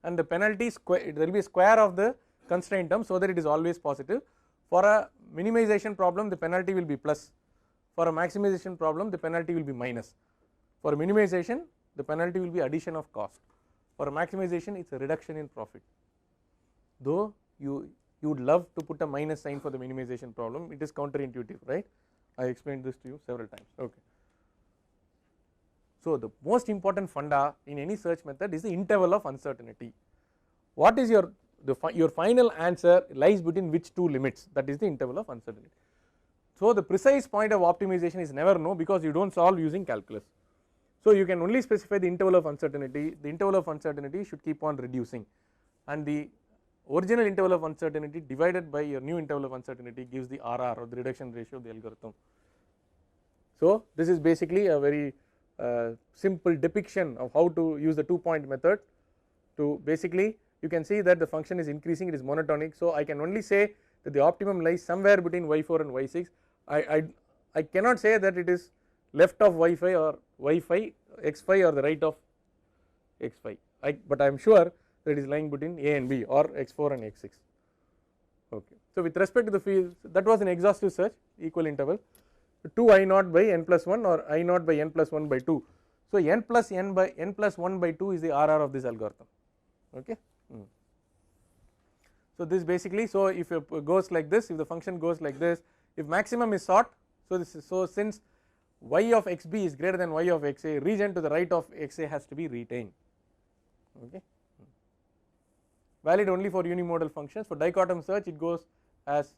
and the penalty square, there will be a square of the constraint term so that it is always positive. For a minimization problem the penalty will be plus, for a maximization problem the penalty will be minus. For minimization the penalty will be addition of cost, for a maximization it is a reduction in profit, though you would love to put a minus sign for the minimization problem, it is counterintuitive, right. I explained this to you several times, okay. So the most important funda in any search method is the interval of uncertainty. What is your final answer lies between which two limits, that is the interval of uncertainty. So the precise point of optimization is never known because you do not solve using calculus. So you can only specify the interval of uncertainty, the interval of uncertainty should keep on reducing, and the original interval of uncertainty divided by your new interval of uncertainty gives the RR or the reduction ratio of the algorithm. So this is basically a very simple depiction of how to use the 2-point method to basically, you can see that the function is increasing, it is monotonic. So I can only say that the optimum lies somewhere between y4 and y6. I cannot say that it is left of y5 or y5, x5 or the right of x5, but I am sure that it is lying between a and b or x4 and x6, okay. So with respect to the field, that was an exhaustive search, equal interval, 2 I naught by n plus 1 or I naught by n plus 1 by 2. So n plus 1 by 2 is the RR of this algorithm, okay. So this basically, so if it goes like this, if the function goes like this, if maximum is sought, so this is, so since y of xb is greater than y of xa, region to the right of xa has to be retained, okay. Valid only for unimodal functions. For dichotom search it goes as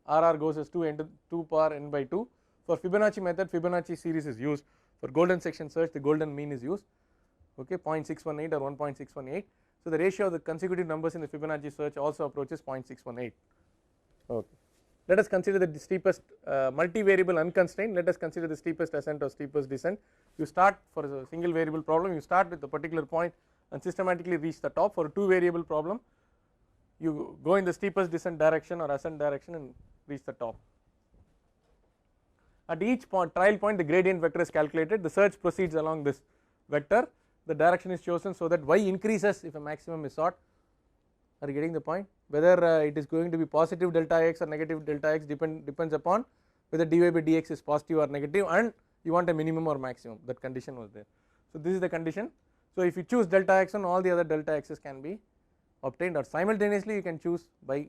RR goes as 2 power n by 2. For Fibonacci method, Fibonacci series is used. For golden section search the golden mean is used, okay, 0.618 or 1.618. So the ratio of the consecutive numbers in the Fibonacci search also approaches 0.618, okay. let us consider the steepest multivariable unconstrained, let us consider the steepest ascent or steepest descent. You start for a single variable problem, you start with a particular point and systematically reach the top. For a 2 variable problem, you go in the steepest descent direction or ascent direction and reach the top. At each point, trial point, the gradient vector is calculated, the search proceeds along this vector, the direction is chosen so that y increases if a maximum is sought. Are you getting the point? Whether it is going to be positive delta x or negative delta x depends upon whether dy by dx is positive or negative, and you want a minimum or maximum, that condition was there. So this is the condition. So if you choose delta x1, all the other delta x's can be obtained, or simultaneously you can choose by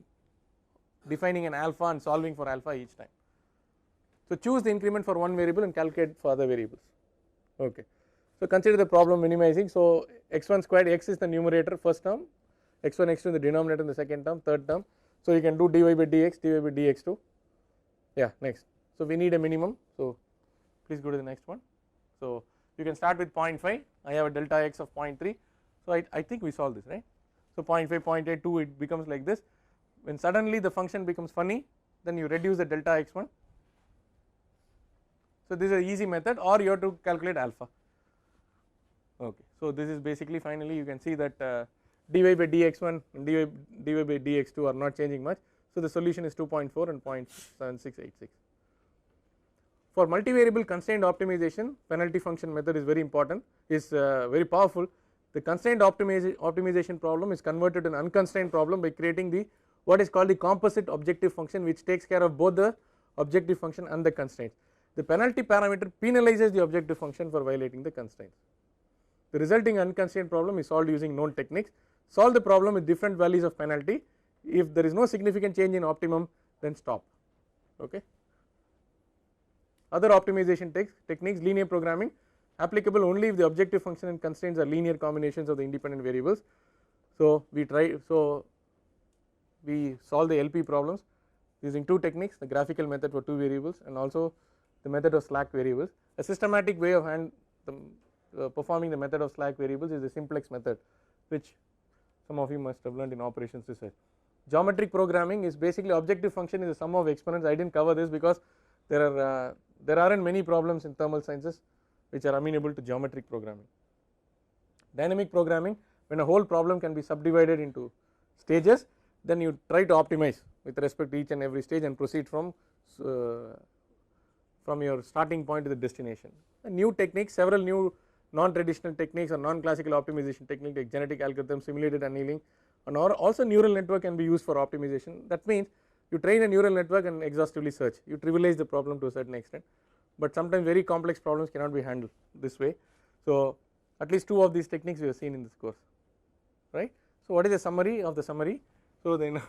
defining an alpha and solving for alpha each time. So choose the increment for one variable and calculate for other variables. Okay. So consider the problem minimizing. So x1 squared, x is the numerator first term, x1 x2 in the denominator in the second term, third term. So you can do dy by dx, dy by dx2. Yeah, next. So we need a minimum. So please go to the next one. So you can start with 0.5. I have a delta x of 0.3. So I think we solve this, right? So 0.5, 0.8, 2, it becomes like this. When suddenly the function becomes funny, then you reduce the delta x1. So this is an easy method, or you have to calculate alpha. Okay. So this is basically, finally you can see that dy by dx1 and dy by dx2 are not changing much. So the solution is 2.4 and 0.7686. For multivariable constrained optimization, penalty function method is very important, is very powerful. The constrained optimization problem is converted to an unconstrained problem by creating the what is called the composite objective function, which takes care of both the objective function and the constraints. The penalty parameter penalizes the objective function for violating the constraints. The resulting unconstrained problem is solved using known techniques. Solve the problem with different values of penalty. If there is no significant change in optimum, then stop. Okay. Other optimization techniques, linear programming, applicable only if the objective function and constraints are linear combinations of the independent variables. So we solve the LP problems using two techniques, the graphical method for 2 variables and also the method of slack variables. A systematic way of performing the method of slack variables is the simplex method, which some of you must have learned in operations research. Geometric programming is basically objective function is the sum of exponents. I didn't cover this because there aren't many problems in thermal sciences which are amenable to geometric programming. Dynamic programming, when a whole problem can be subdivided into stages, then you try to optimize with respect to each and every stage and proceed from your starting point to the destination. A new techniques, several new non-traditional techniques or non-classical optimization technique like genetic algorithm, simulated annealing, and also neural network can be used for optimization. That means you train a neural network and exhaustively search, you trivialize the problem to a certain extent, but sometimes very complex problems cannot be handled this way. So at least 2 of these techniques we have seen in this course, right. So what is the summary of the summary? So then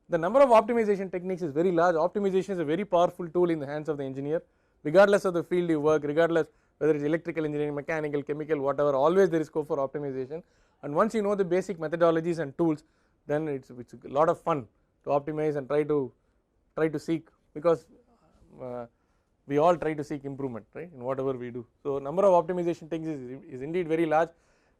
the number of optimization techniques is very large. Optimization is a very powerful tool in the hands of the engineer, regardless of the field you work, regardless whether it is electrical engineering, mechanical, chemical, whatever, always there is scope for optimization. And once you know the basic methodologies and tools, then it's a lot of fun to optimize and try to seek, because we all try to seek improvement, right, in whatever we do. So number of optimization techniques is indeed very large.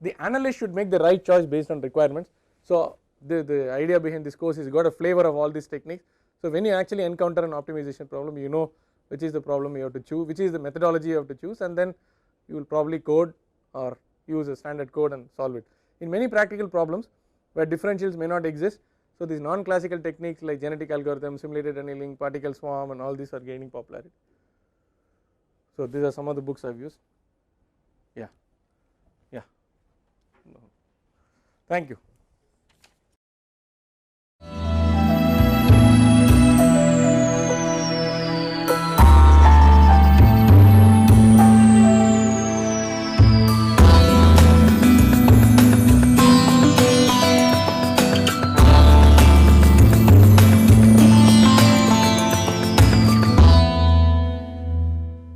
The analyst should make the right choice based on requirements. So the idea behind this course is got a flavor of all these techniques. So when you actually encounter an optimization problem, you know which is the problem you have to choose, which is the methodology you have to choose, and then you will probably code or use a standard code and solve it. In many practical problems where differentials may not exist, so these non-classical techniques like genetic algorithm, simulated annealing, particle swarm, and all these are gaining popularity. So these are some of the books I have used. Yeah. Thank you.